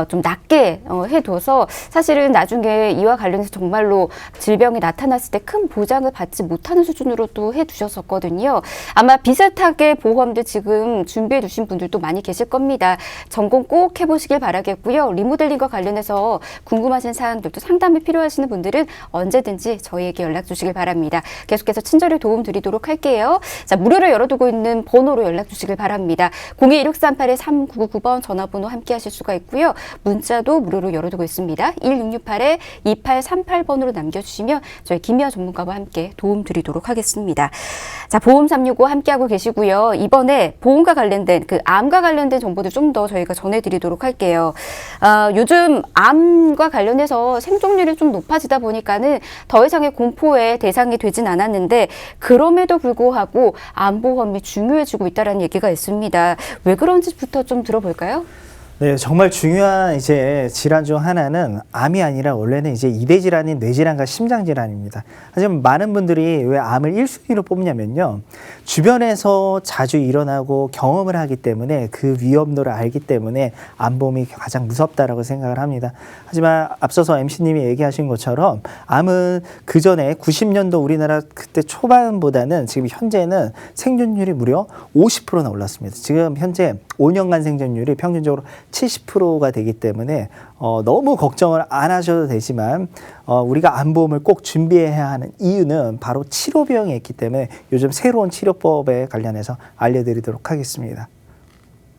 좀 낮게 해둬서 사실은 나중에 이와 관련해서 정말로 질병이 나타났을 때 큰 보장을 받지 못하는 수준으로 또 해두셨었거든요. 아마 비슷하게 보험들 지금 준비해 두신 분들도 많이 계실 겁니다. 점검 꼭 해보시길 바라겠고요. 리모델링과 관련해서 궁금하신 사항들도 상담이 필요하시는 분들은 언제든지 저희에게 연락 주시길 바랍니다. 계속해서 친절히 도움 드리도록 할게요. 자, 무료로 열어두고 있는 번호로 연락 주시길 바랍니다. 02-1638-3999번 전화번호 함께 하실 수가 있고요. 문자도 무료로 열어두고 있습니다. 1668-2838번으로 남겨주시면 저희 김미아 전문가와 함께 도움 드리도록 하겠습니다. 자, 보험 365 함께하고 계시고요. 이번에 보험과 관련된 암과 관련된 정보들 좀 더 저희가 전해드리도록 할게요. 요즘 암과 관련해서 생존율이 좀 높아지다 보니까는 더 이상의 공포의 대상이 되진 않았는데 그럼에도 불구하고 암보험이 중요해지고 있다는 얘기가 있습니다. 왜 그런지부터 좀 들어볼까요? 네, 정말 중요한 이제 질환 중 하나는 암이 아니라 원래는 이제 이대 질환인 뇌질환과 심장질환입니다. 하지만 많은 분들이 왜 암을 1순위로 뽑냐면요. 주변에서 자주 일어나고 경험을 하기 때문에 그 위험도를 알기 때문에 암보험이 가장 무섭다라고 생각을 합니다. 하지만 앞서서 MC님이 얘기하신 것처럼 암은 그전에 90년도 우리나라 그때 초반보다는 지금 현재는 생존율이 무려 50%나 올랐습니다. 지금 현재 5년간 생존율이 평균적으로 70%가 되기 때문에 너무 걱정을 안 하셔도 되지만 우리가 암보험을 꼭 준비해야 하는 이유는 바로 치료 비용이 있기 때문에 요즘 새로운 치료법에 관련해서 알려드리도록 하겠습니다.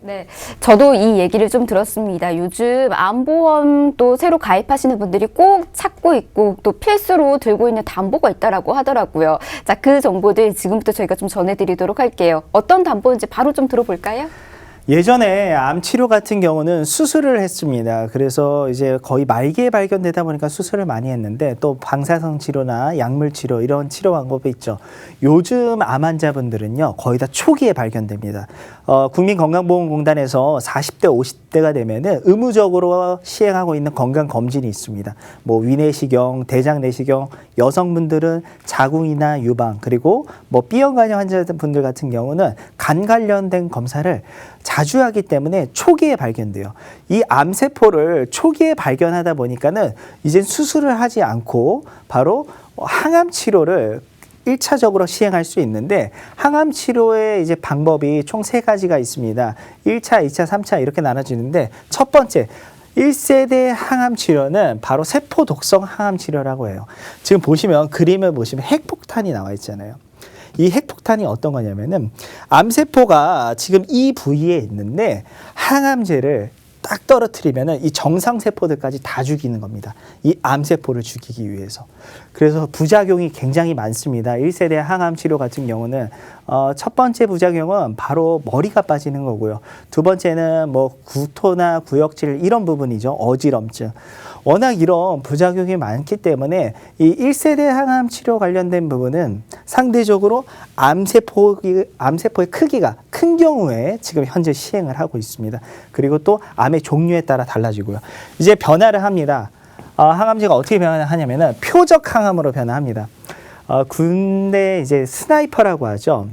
네, 저도 이 얘기를 좀 들었습니다. 요즘 암보험 또 새로 가입하시는 분들이 꼭 찾고 있고 또 필수로 들고 있는 담보가 있다라고 하더라고요. 자, 그 정보들 지금부터 저희가 좀 전해드리도록 할게요. 어떤 담보인지 바로 좀 들어볼까요? 예전에 암 치료 같은 경우는 수술을 했습니다. 그래서 이제 거의 말기에 발견되다 보니까 수술을 많이 했는데 또 방사선 치료나 약물 치료 이런 치료 방법이 있죠. 요즘 암 환자분들은요 거의 다 초기에 발견됩니다. 국민건강보험공단에서 40대, 50대가 되면은 의무적으로 시행하고 있는 건강검진이 있습니다. 뭐 위내시경, 대장내시경, 여성분들은 자궁이나 유방, 그리고 뭐 B형 간염 환자분들 같은 경우는 간 관련된 검사를 자주 하기 때문에 초기에 발견돼요. 이 암세포를 초기에 발견하다 보니까는 이제 수술을 하지 않고 바로 항암 치료를 1차적으로 시행할 수 있는데 항암 치료의 이제 방법이 총 3가지가 있습니다. 1차, 2차, 3차 이렇게 나눠지는데 첫 번째 1세대 항암 치료는 바로 세포 독성 항암 치료라고 해요. 지금 보시면 그림을 보시면 핵폭탄이 나와 있잖아요. 이 핵폭탄이 어떤 거냐면은 암세포가 지금 이 부위에 있는데 항암제를 딱 떨어뜨리면은 이 정상 세포들까지 다 죽이는 겁니다. 이 암세포를 죽이기 위해서. 그래서 부작용이 굉장히 많습니다. 1세대 항암 치료 같은 경우는 첫 번째 부작용은 바로 머리가 빠지는 거고요. 두 번째는 뭐 구토나 구역질 이런 부분이죠. 어지럼증. 워낙 이런 부작용이 많기 때문에 이 1세대 항암 치료 관련된 부분은 상대적으로 암세포의 크기가 큰 큰 경우에 지금 현재 시행을 하고 있습니다. 그리고 또 암의 종류에 따라 달라지고요. 이제 변화를 합니다. 항암제가 어떻게 변화하냐면은 표적 항암으로 변화합니다. 군대 이제 스나이퍼라고 하죠.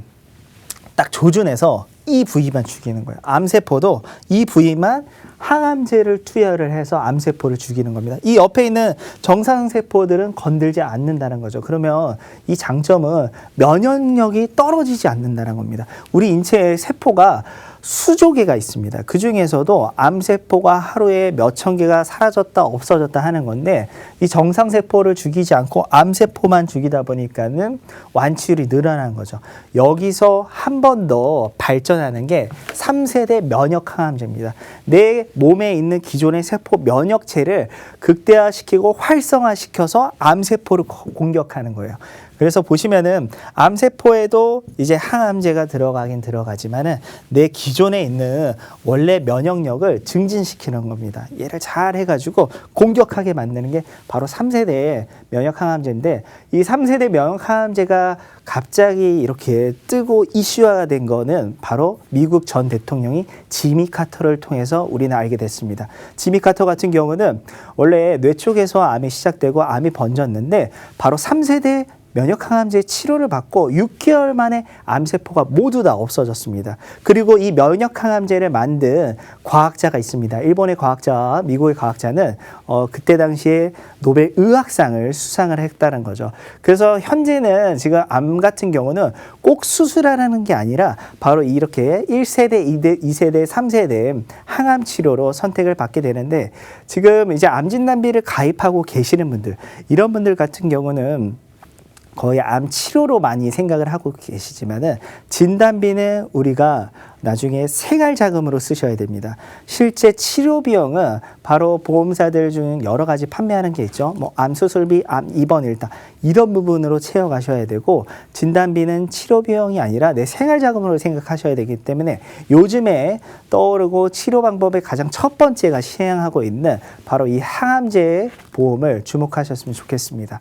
딱 조준해서 이 부위만 죽이는 거예요. 암세포도 이 부위만 항암제를 투여를 해서 암세포를 죽이는 겁니다. 이 옆에 있는 정상세포들은 건들지 않는다는 거죠. 그러면 이 장점은 면역력이 떨어지지 않는다는 겁니다. 우리 인체의 세포가 수조 개가 있습니다. 그 중에서도 암세포가 하루에 몇천 개가 사라졌다 없어졌다 하는 건데 이 정상세포를 죽이지 않고 암세포만 죽이다 보니까는 완치율이 늘어난 거죠. 여기서 한 번 더 발전하는 게 3세대 면역항암제입니다. 내 몸에 있는 기존의 세포 면역체를 극대화시키고 활성화시켜서 암세포를 공격하는 거예요. 그래서 보시면은 암세포에도 이제 항암제가 들어가긴 들어가지만은 내 기존에 있는 원래 면역력을 증진시키는 겁니다. 얘를 잘 해가지고 공격하게 만드는 게 바로 3세대 면역항암제인데 이 3세대 면역항암제가 갑자기 이렇게 뜨고 이슈화가 된 거는 바로 미국 전 대통령이 지미 카터를 통해서 우리는 알게 됐습니다. 지미 카터 같은 경우는 원래 뇌 쪽에서 암이 시작되고 암이 번졌는데 바로 3세대 면역항암제 치료를 받고 6개월 만에 암세포가 모두 다 없어졌습니다. 그리고 이 면역항암제를 만든 과학자가 있습니다. 일본의 과학자와 미국의 과학자는 그때 당시에 노벨 의학상을 수상을 했다는 거죠. 그래서 현재는 지금 암 같은 경우는 꼭 수술하라는 게 아니라 바로 이렇게 1세대, 2세대, 3세대 항암 치료로 선택을 받게 되는데 지금 이제 암 진단비를 가입하고 계시는 분들, 이런 분들 같은 경우는 거의 암 치료로 많이 생각을 하고 계시지만은 진단비는 우리가 나중에 생활 자금으로 쓰셔야 됩니다. 실제 치료 비용은 바로 보험사들 중 여러 가지 판매하는 게 있죠. 뭐 암 수술비, 암 입원 일당 이런 부분으로 채워 가셔야 되고 진단비는 치료 비용이 아니라 내 생활 자금으로 생각하셔야 되기 때문에 요즘에 떠오르고 치료 방법의 가장 첫 번째가 시행하고 있는 바로 이 항암제 보험을 주목하셨으면 좋겠습니다.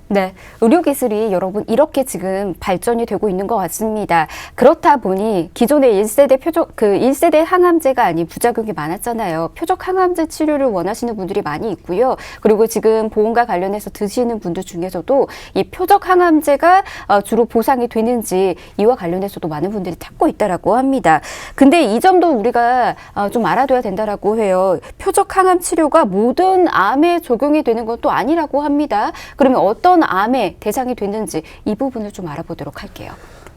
네, 의료기술이 여러분 이렇게 지금 발전이 되고 있는 것 같습니다. 그렇다 보니 기존의 1세대 표적, 1세대 항암제가 아닌 부작용이 많았잖아요. 표적 항암제 치료를 원하시는 분들이 많이 있고요. 그리고 지금 보험과 관련해서 드시는 분들 중에서도 이 표적 항암제가 주로 보상이 되는지 이와 관련해서도 많은 분들이 찾고 있다라고 합니다. 근데 이 점도 우리가 좀 알아둬야 된다라고 해요. 표적 항암 치료가 모든 암에 적용이 되는 건 또 아니라고 합니다. 그러면 어떤 암의 대상이 됐는지 이 부분을 좀 알아보도록 할게요.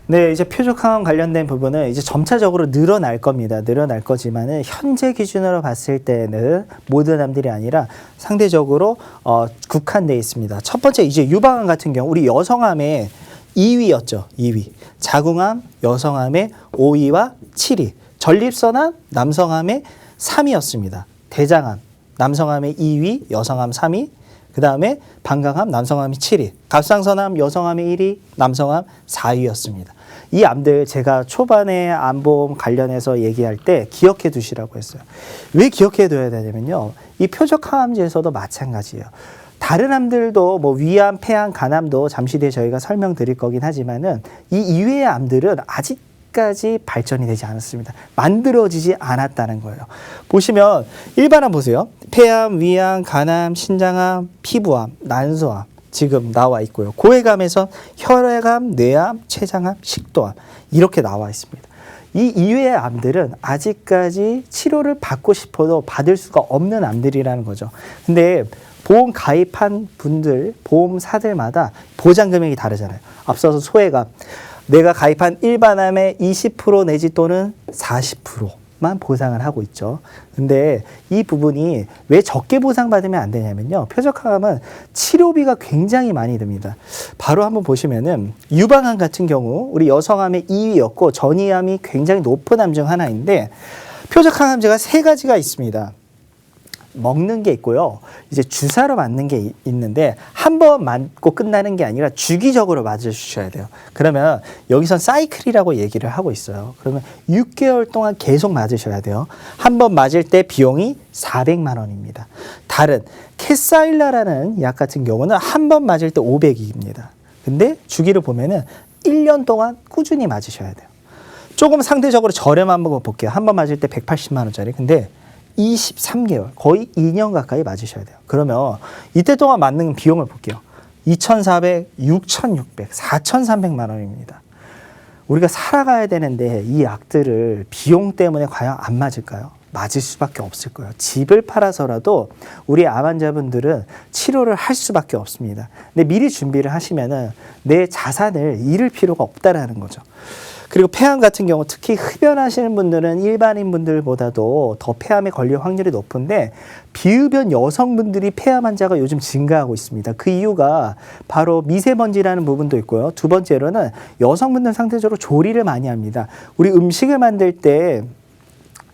네, 이제 표적항암 관련된 부분은 이제 점차적으로 늘어날 겁니다. 늘어날 거지만은 현재 기준으로 봤을 때는 모든 암들이 아니라 상대적으로 국한돼 있습니다. 첫 번째 이제 유방암 같은 경우 우리 여성암의 2위였죠. 2위. 자궁암 여성암의 5위와 7위. 전립선암 남성암의 3위였습니다. 대장암 남성암의 2위, 여성암 3위. 그 다음에 방광암 남성암이 7위, 갑상선암 여성암이 1위, 남성암 4위였습니다. 이 암들 제가 초반에 암보험 관련해서 얘기할 때 기억해 두시라고 했어요. 왜 기억해 둬야 되냐면요. 이 표적 항암제에서도 마찬가지예요. 다른 암들도 뭐 위암, 폐암, 간암도 잠시 뒤에 저희가 설명드릴 거긴 하지만은 이 이외의 암들은 아직까지 발전이 되지 않았습니다. 만들어지지 않았다는 거예요. 보시면 일반암 보세요. 폐암, 위암, 간암, 신장암, 피부암, 난소암 지금 나와 있고요. 고해감에선 혈액암, 뇌암, 췌장암, 식도암 이렇게 나와 있습니다. 이 이외의 암들은 아직까지 치료를 받고 싶어도 받을 수가 없는 암들이라는 거죠. 근데 보험 가입한 분들, 보험사들마다 보장 금액이 다르잖아요. 앞서서 소외감, 내가 가입한 일반암의 20% 내지 또는 40%만 보상을 하고 있죠. 근데 이 부분이 왜 적게 보상받으면 안 되냐면요. 표적항암은 치료비가 굉장히 많이 듭니다. 바로 한번 보시면은 유방암 같은 경우 우리 여성암의 2위였고 전이암이 굉장히 높은 암 중 하나인데 표적항암제가 3가지가 있습니다. 먹는 게 있고요. 이제 주사로 맞는 게 있는데 한 번 맞고 끝나는 게 아니라 주기적으로 맞아주셔야 돼요. 그러면 여기선 사이클이라고 얘기를 하고 있어요. 그러면 6개월 동안 계속 맞으셔야 돼요. 한 번 맞을 때 비용이 400만 원입니다. 다른 캐사일라라는 약 같은 경우는 한 번 맞을 때 500입니다. 근데 주기를 보면은 1년 동안 꾸준히 맞으셔야 돼요. 조금 상대적으로 저렴한 거 볼게요. 한 번 맞을 때 180만 원짜리. 근데 23개월, 거의 2년 가까이 맞으셔야 돼요. 그러면 이때 동안 맞는 비용을 볼게요. 2,400, 6,600, 4,300만 원입니다. 우리가 살아가야 되는데 이 약들을 비용 때문에 과연 안 맞을까요? 맞을 수밖에 없을 거예요. 집을 팔아서라도 우리 암 환자분들은 치료를 할 수밖에 없습니다. 근데 미리 준비를 하시면은 내 자산을 잃을 필요가 없다라는 거죠. 그리고 폐암 같은 경우 특히 흡연하시는 분들은 일반인 분들보다도 더 폐암에 걸릴 확률이 높은데 비흡연 여성분들이 폐암 환자가 요즘 증가하고 있습니다. 그 이유가 바로 미세먼지라는 부분도 있고요. 두 번째로는 여성분들 상대적으로 조리를 많이 합니다. 우리 음식을 만들 때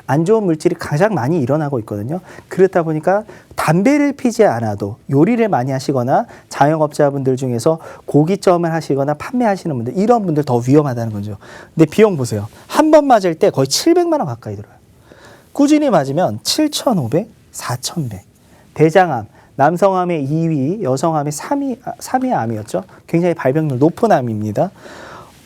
안 좋은 물질이 가장 많이 일어나고 있거든요. 그렇다 보니까 담배를 피지 않아도 요리를 많이 하시거나 자영업자분들 중에서 고깃점을 하시거나 판매하시는 분들, 이런 분들 더 위험하다는 거죠. 근데 비용 보세요. 한 번 맞을 때 거의 700만 원 가까이 들어요. 꾸준히 맞으면 7,500, 4,100. 대장암, 남성암의 2위, 여성암의 3위 암이었죠. 굉장히 발병률 높은 암입니다.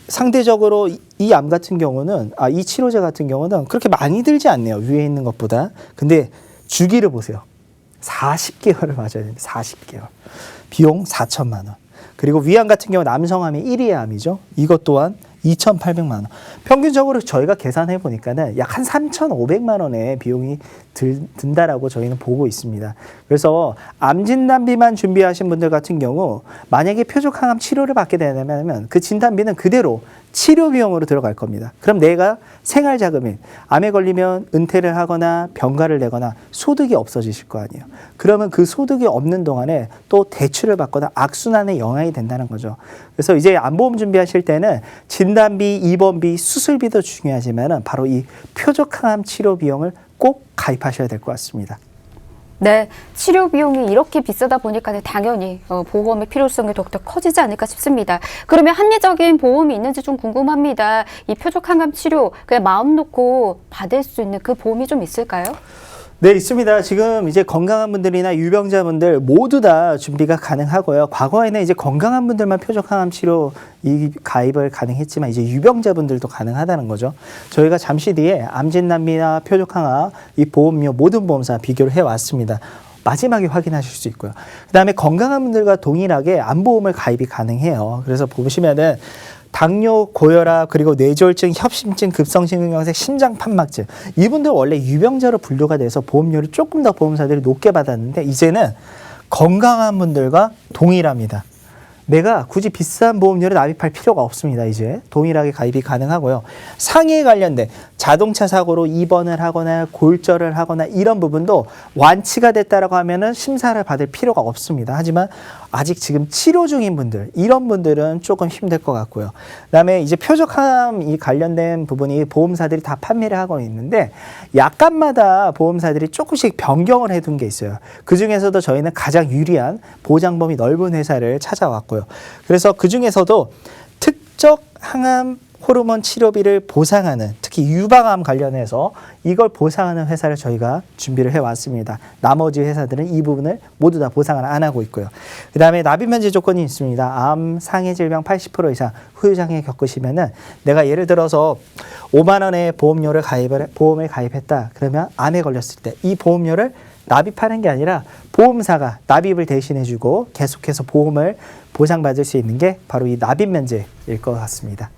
상대적으로 이 암 같은 경우는, 이 치료제 같은 경우는 그렇게 많이 들지 않네요. 위에 있는 것보다. 근데 주기를 보세요. 40개월을 맞아야 됩니다. 40개월. 비용 4천만 원. 그리고 위암 같은 경우 남성암이 1위 암이죠. 이것 또한 2,800만 원. 평균적으로 저희가 계산해 보니까는 약 한 3,500만 원의 비용이 든다라고 저희는 보고 있습니다. 그래서 암 진단비만 준비하신 분들 같은 경우 만약에 표적항암 치료를 받게 되면 그 진단비는 그대로 치료 비용으로 들어갈 겁니다. 그럼 내가 생활자금인, 암에 걸리면 은퇴를 하거나 병가를 내거나 소득이 없어지실 거 아니에요. 그러면 그 소득이 없는 동안에 또 대출을 받거나 악순환의 영향이 된다는 거죠. 그래서 이제 암보험 준비하실 때는 진단비, 입원비, 수술비도 중요하지만 바로 이 표적항암 치료 비용을 꼭 가입하셔야 될 것 같습니다. 네, 치료 비용이 이렇게 비싸다 보니까 당연히 보험의 필요성이 더욱더 커지지 않을까 싶습니다. 그러면 합리적인 보험이 있는지 좀 궁금합니다. 이 표적항암 치료 그냥 마음 놓고 받을 수 있는 그 보험이 좀 있을까요? 네, 있습니다. 지금 이제 건강한 분들이나 유병자분들 모두 다 준비가 가능하고요. 과거에는 이제 건강한 분들만 표적항암 치료 이 가입을 가능했지만 이제 유병자분들도 가능하다는 거죠. 저희가 잠시 뒤에 암진단비나 표적항암 이 보험료 모든 보험사 비교를 해왔습니다. 마지막에 확인하실 수 있고요. 그다음에 건강한 분들과 동일하게 암보험을 가입이 가능해요. 그래서 보시면은 당뇨, 고혈압, 그리고 뇌졸중, 협심증, 급성심근경색, 심장판막증, 이분들 원래 유병자로 분류가 돼서 보험료를 조금 더 보험사들이 높게 받았는데 이제는 건강한 분들과 동일합니다. 내가 굳이 비싼 보험료를 납입할 필요가 없습니다. 이제 동일하게 가입이 가능하고요. 상해에 관련된 자동차 사고로 입원을 하거나 골절을 하거나 이런 부분도 완치가 됐다라고 하면은 심사를 받을 필요가 없습니다. 하지만 아직 지금 치료 중인 분들, 이런 분들은 조금 힘들 것 같고요. 그다음에 이제 표적항암 이 관련된 부분이 보험사들이 다 판매를 하고 있는데 약간마다 보험사들이 조금씩 변경을 해둔 게 있어요. 그 중에서도 저희는 가장 유리한 보장범위 넓은 회사를 찾아왔고요. 그래서 그 중에서도 특적 항암 호르몬 치료비를 보상하는, 특히 유방암 관련해서 이걸 보상하는 회사를 저희가 준비를 해왔습니다. 나머지 회사들은 이 부분을 모두 다 보상을 안 하고 있고요. 그 다음에 납입 면제 조건이 있습니다. 암, 상해 질병 80% 이상 후유장애 겪으시면은 내가 예를 들어서 5만 원의 보험을 가입했다. 그러면 암에 걸렸을 때 이 보험료를 납입하는 게 아니라 보험사가 납입을 대신해주고 계속해서 보험을 보상받을 수 있는 게 바로 이 납입 면제일 것 같습니다.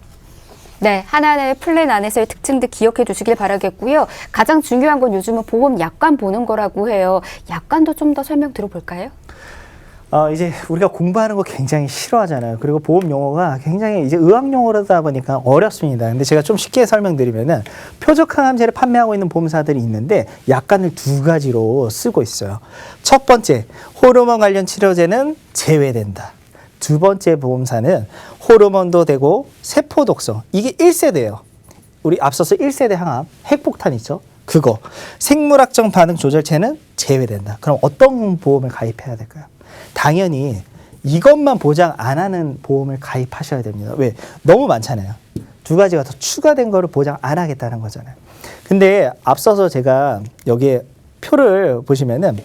네, 하나하나의 플랜 안에서의 특징들 기억해 두시길 바라겠고요. 가장 중요한 건 요즘은 보험 약관 보는 거라고 해요. 약관도 좀 더 설명 들어볼까요? 이제 우리가 공부하는 거 굉장히 싫어하잖아요. 그리고 보험 용어가 굉장히 이제 의학 용어다 보니까 어렵습니다. 근데 제가 좀 쉽게 설명드리면은 표적항암제를 판매하고 있는 보험사들이 있는데 약관을 두 가지로 쓰고 있어요. 첫 번째, 호르몬 관련 치료제는 제외된다. 두 번째 보험사는 호르몬도 되고 세포 독성, 이게 1세대예요. 우리 앞서서 1세대 항암, 핵폭탄 있죠? 그거. 생물학적 반응 조절체는 제외된다. 그럼 어떤 보험을 가입해야 될까요? 당연히 이것만 보장 안 하는 보험을 가입하셔야 됩니다. 왜? 너무 많잖아요. 두 가지가 더 추가된 거를 보장 안 하겠다는 거잖아요. 근데 앞서서 제가 여기에 표를 보시면은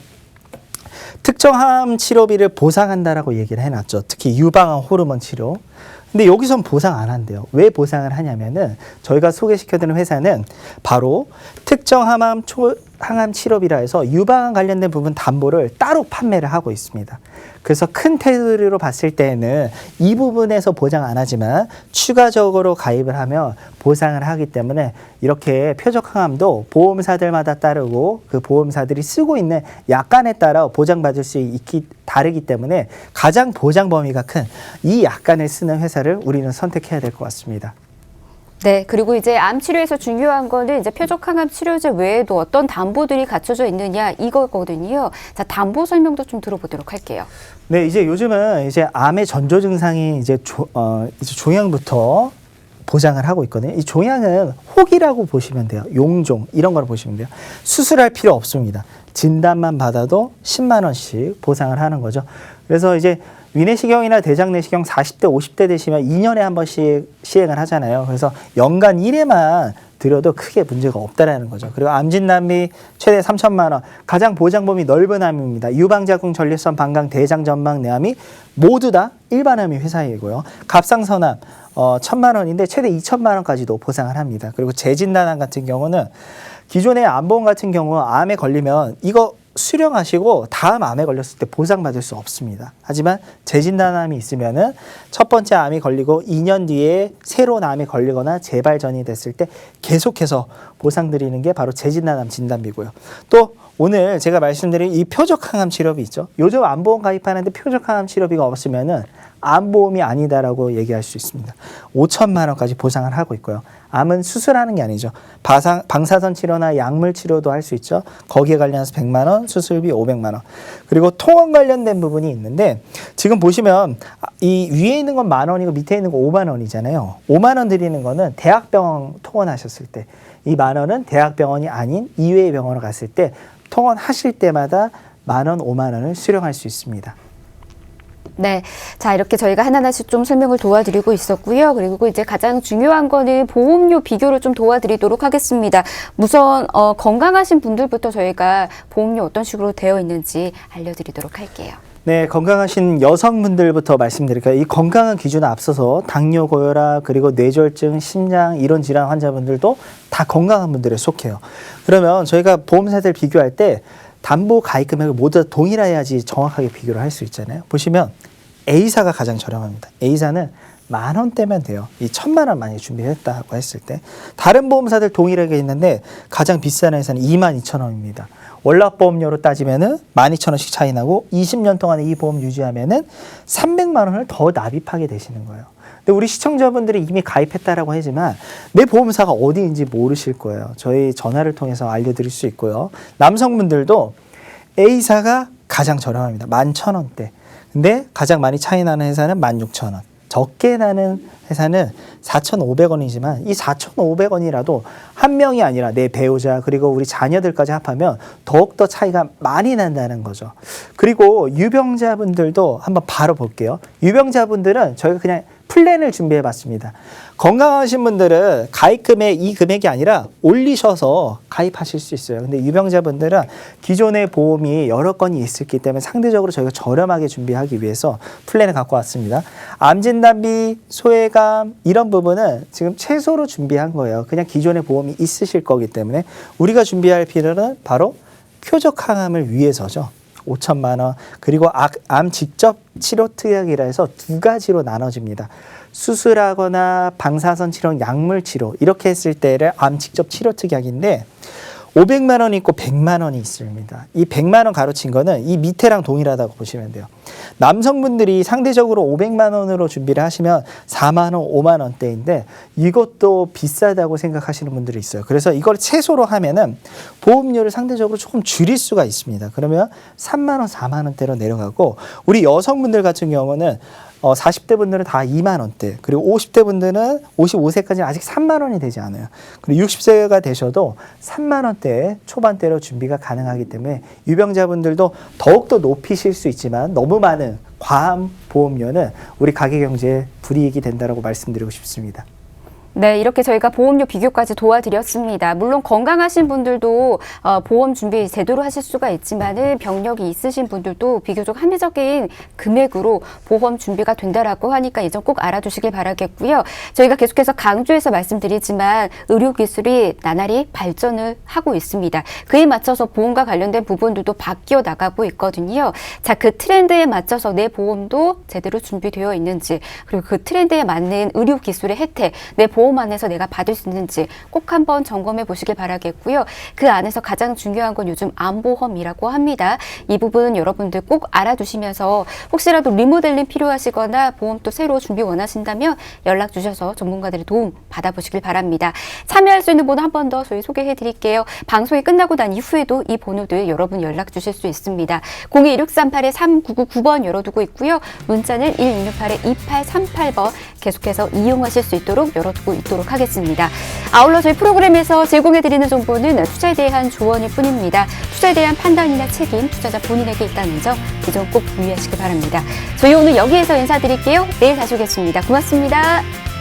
특정 항암 치료비를 보상한다라고 얘기를 해놨죠. 특히 유방암 호르몬 치료. 근데 여기선 보상 안 한대요. 왜 보상을 하냐면은 저희가 소개시켜드리는 회사는 바로 특정 항암 치료비라 해서 유방암 관련된 부분 담보를 따로 판매를 하고 있습니다. 그래서 큰 테두리로 봤을 때는 이 부분에서 보장 안 하지만 추가적으로 가입을 하면 보상을 하기 때문에 이렇게 표적항암도 보험사들마다 따르고 그 보험사들이 쓰고 있는 약관에 따라 보장받을 수 있기 다르기 때문에 가장 보장 범위가 큰 이 약관을 쓰는 회사를 우리는 선택해야 될 것 같습니다. 네, 그리고 이제 암 치료에서 중요한 거는 이제 표적항암 치료제 외에도 어떤 담보들이 갖춰져 있느냐 이거거든요. 자, 담보 설명도 좀 들어보도록 할게요. 네, 이제 요즘은 이제 암의 전조 증상이 이제 종양부터 보장을 하고 있거든요. 이 종양은 혹이라고 보시면 돼요. 용종 이런 걸 보시면 돼요. 수술할 필요 없습니다. 진단만 받아도 10만 원씩 보상을 하는 거죠. 그래서 이제 위내시경이나 대장내시경 40대, 50대 되시면 2년에 한 번씩 시행을 하잖아요. 그래서 연간 1회만 들여도 크게 문제가 없다라는 거죠. 그리고 암진단비 최대 3천만 원, 가장 보장 범위 넓은 암입니다. 유방자궁, 전립선, 방광, 대장, 전방, 내암이 모두 다 일반암이 회사이고요. 갑상선암 1,000만 원인데 최대 2천만 원까지도 보상을 합니다. 그리고 재진단암 같은 경우는 기존의 암보험 같은 경우 암에 걸리면 이거 수령하시고 다음 암에 걸렸을 때 보상받을 수 없습니다. 하지만 재진단암이 있으면은 첫 번째 암이 걸리고 2년 뒤에 새로운 암이 걸리거나 재발전이 됐을 때 계속해서 보상드리는 게 바로 재진단암 진단비고요. 또 오늘 제가 말씀드린 이 표적항암 치료비 있죠. 요즘 암보험 가입하는데 표적항암 치료비가 없으면은 암보험이 아니다라고 얘기할 수 있습니다. 5천만 원까지 보상을 하고 있고요. 암은 수술하는 게 아니죠. 방사선 치료나 약물 치료도 할 수 있죠. 거기에 관련해서 100만 원, 수술비 500만 원. 그리고 통원 관련된 부분이 있는데 지금 보시면 이 위에 있는 건 10,000원이고 밑에 있는 거 5만 원이잖아요. 5만 원 드리는 거는 대학병원 통원하셨을 때, 이 10,000원은 대학병원이 아닌 이외의 병원을 갔을 때 통원하실 때마다 10,000원, 5만 원을 수령할 수 있습니다. 네. 자, 이렇게 저희가 하나하나씩 좀 설명을 도와드리고 있었고요. 그리고 이제 가장 중요한 거는 보험료 비교를 좀 도와드리도록 하겠습니다. 우선 건강하신 분들부터 저희가 보험료 어떤 식으로 되어 있는지 알려드리도록 할게요. 네, 건강하신 여성분들부터 말씀드릴까요? 이 건강한 기준에 앞서서 당뇨, 고혈압, 그리고 뇌졸중, 심장 이런 질환 환자분들도 다 건강한 분들에 속해요. 그러면 저희가 보험사들 비교할 때 담보 가입 금액을 모두 다 동일해야지 정확하게 비교를 할 수 있잖아요. 보시면 A사가 가장 저렴합니다. A사는 10,000원대면 돼요. 이 1,000만 원 많이 준비했다고 했을 때. 다른 보험사들 동일하게 있는데 가장 비싼 회사는 22,000원입니다. 월납보험료로 따지면은 12,000원씩 차이 나고 20년 동안 이 보험 유지하면은 300만 원을 더 납입하게 되시는 거예요. 근데 우리 시청자분들이 이미 가입했다라고 하지만 내 보험사가 어디인지 모르실 거예요. 저희 전화를 통해서 알려드릴 수 있고요. 남성분들도 A사가 가장 저렴합니다. 11,000원대. 근데 가장 많이 차이 나는 회사는 16,000원. 적게 나는 회사는 4,500원이지만 이 4,500원이라도 한 명이 아니라 내 배우자 그리고 우리 자녀들까지 합하면 더욱더 차이가 많이 난다는 거죠. 그리고 유병자분들도 한번 바로 볼게요. 유병자분들은 저희가 그냥 플랜을 준비해 봤습니다. 건강하신 분들은 가입 금액 이 금액이 아니라 올리셔서 가입하실 수 있어요. 근데 유병자분들은 기존의 보험이 여러 건이 있었기 때문에 상대적으로 저희가 저렴하게 준비하기 위해서 플랜을 갖고 왔습니다. 암진단비, 소외감 이런 부분은 지금 최소로 준비한 거예요. 그냥 기존의 보험이 있으실 거기 때문에 우리가 준비할 필요는 바로 표적항암을 위해서죠. 5천만 원 그리고 암 직접 치료 특약이라 해서 두 가지로 나눠집니다. 수술하거나 방사선 치료, 약물 치료 이렇게 했을 때를 암 직접 치료 특약인데 500만 원이 있고 100만 원이 있습니다. 이 100만 원 가로친 거는 이 밑에랑 동일하다고 보시면 돼요. 남성분들이 상대적으로 500만 원으로 준비를 하시면 4만 원, 5만 원대인데 이것도 비싸다고 생각하시는 분들이 있어요. 그래서 이걸 최소로 하면은 보험료를 상대적으로 조금 줄일 수가 있습니다. 그러면 3만 원, 4만 원대로 내려가고 우리 여성분들 같은 경우는 40대 분들은 다 2만 원대, 그리고 50대 분들은 55세까지는 아직 3만 원이 되지 않아요. 그리고 60세가 되셔도 3만 원대 초반대로 준비가 가능하기 때문에 유병자분들도 더욱더 높이실 수 있지만 너무 많은 과암 보험료는 우리 가계경제에 불이익이 된다고 말씀드리고 싶습니다. 네, 이렇게 저희가 보험료 비교까지 도와드렸습니다. 물론 건강하신 분들도 보험 준비 제대로 하실 수가 있지만은 병력이 있으신 분들도 비교적 합리적인 금액으로 보험 준비가 된다라고 하니까 이 점 꼭 알아두시길 바라겠고요. 저희가 계속해서 강조해서 말씀드리지만 의료기술이 나날이 발전을 하고 있습니다. 그에 맞춰서 보험과 관련된 부분들도 바뀌어 나가고 있거든요. 자, 그 트렌드에 맞춰서 내 보험도 제대로 준비되어 있는지, 그리고 그 트렌드에 맞는 의료기술의 혜택, 내 보험 안에서 내가 받을 수 있는지 꼭 한번 점검해 보시길 바라겠고요. 그 안에서 가장 중요한 건 요즘 암보험이라고 합니다. 이 부분 여러분들 꼭 알아두시면서 혹시라도 리모델링 필요하시거나 보험 또 새로 준비 원하신다면 연락 주셔서 전문가들의 도움 받아보시길 바랍니다. 참여할 수 있는 번호 한 번 더 저희 소개해 드릴게요. 방송이 끝나고 난 이후에도 이 번호들 여러분 연락 주실 수 있습니다. 02-1638-3999번 열어두고 있고요. 문자는 1668-2838번 계속해서 이용하실 수 있도록 열어두고 있도록 하겠습니다. 아울러 저희 프로그램에서 제공해드리는 정보는 투자에 대한 조언일 뿐입니다. 투자에 대한 판단이나 책임 투자자 본인에게 있다는 점 이 점 꼭 유의하시기 바랍니다. 저희 오늘 여기에서 인사드릴게요. 내일 다시 오겠습니다. 고맙습니다.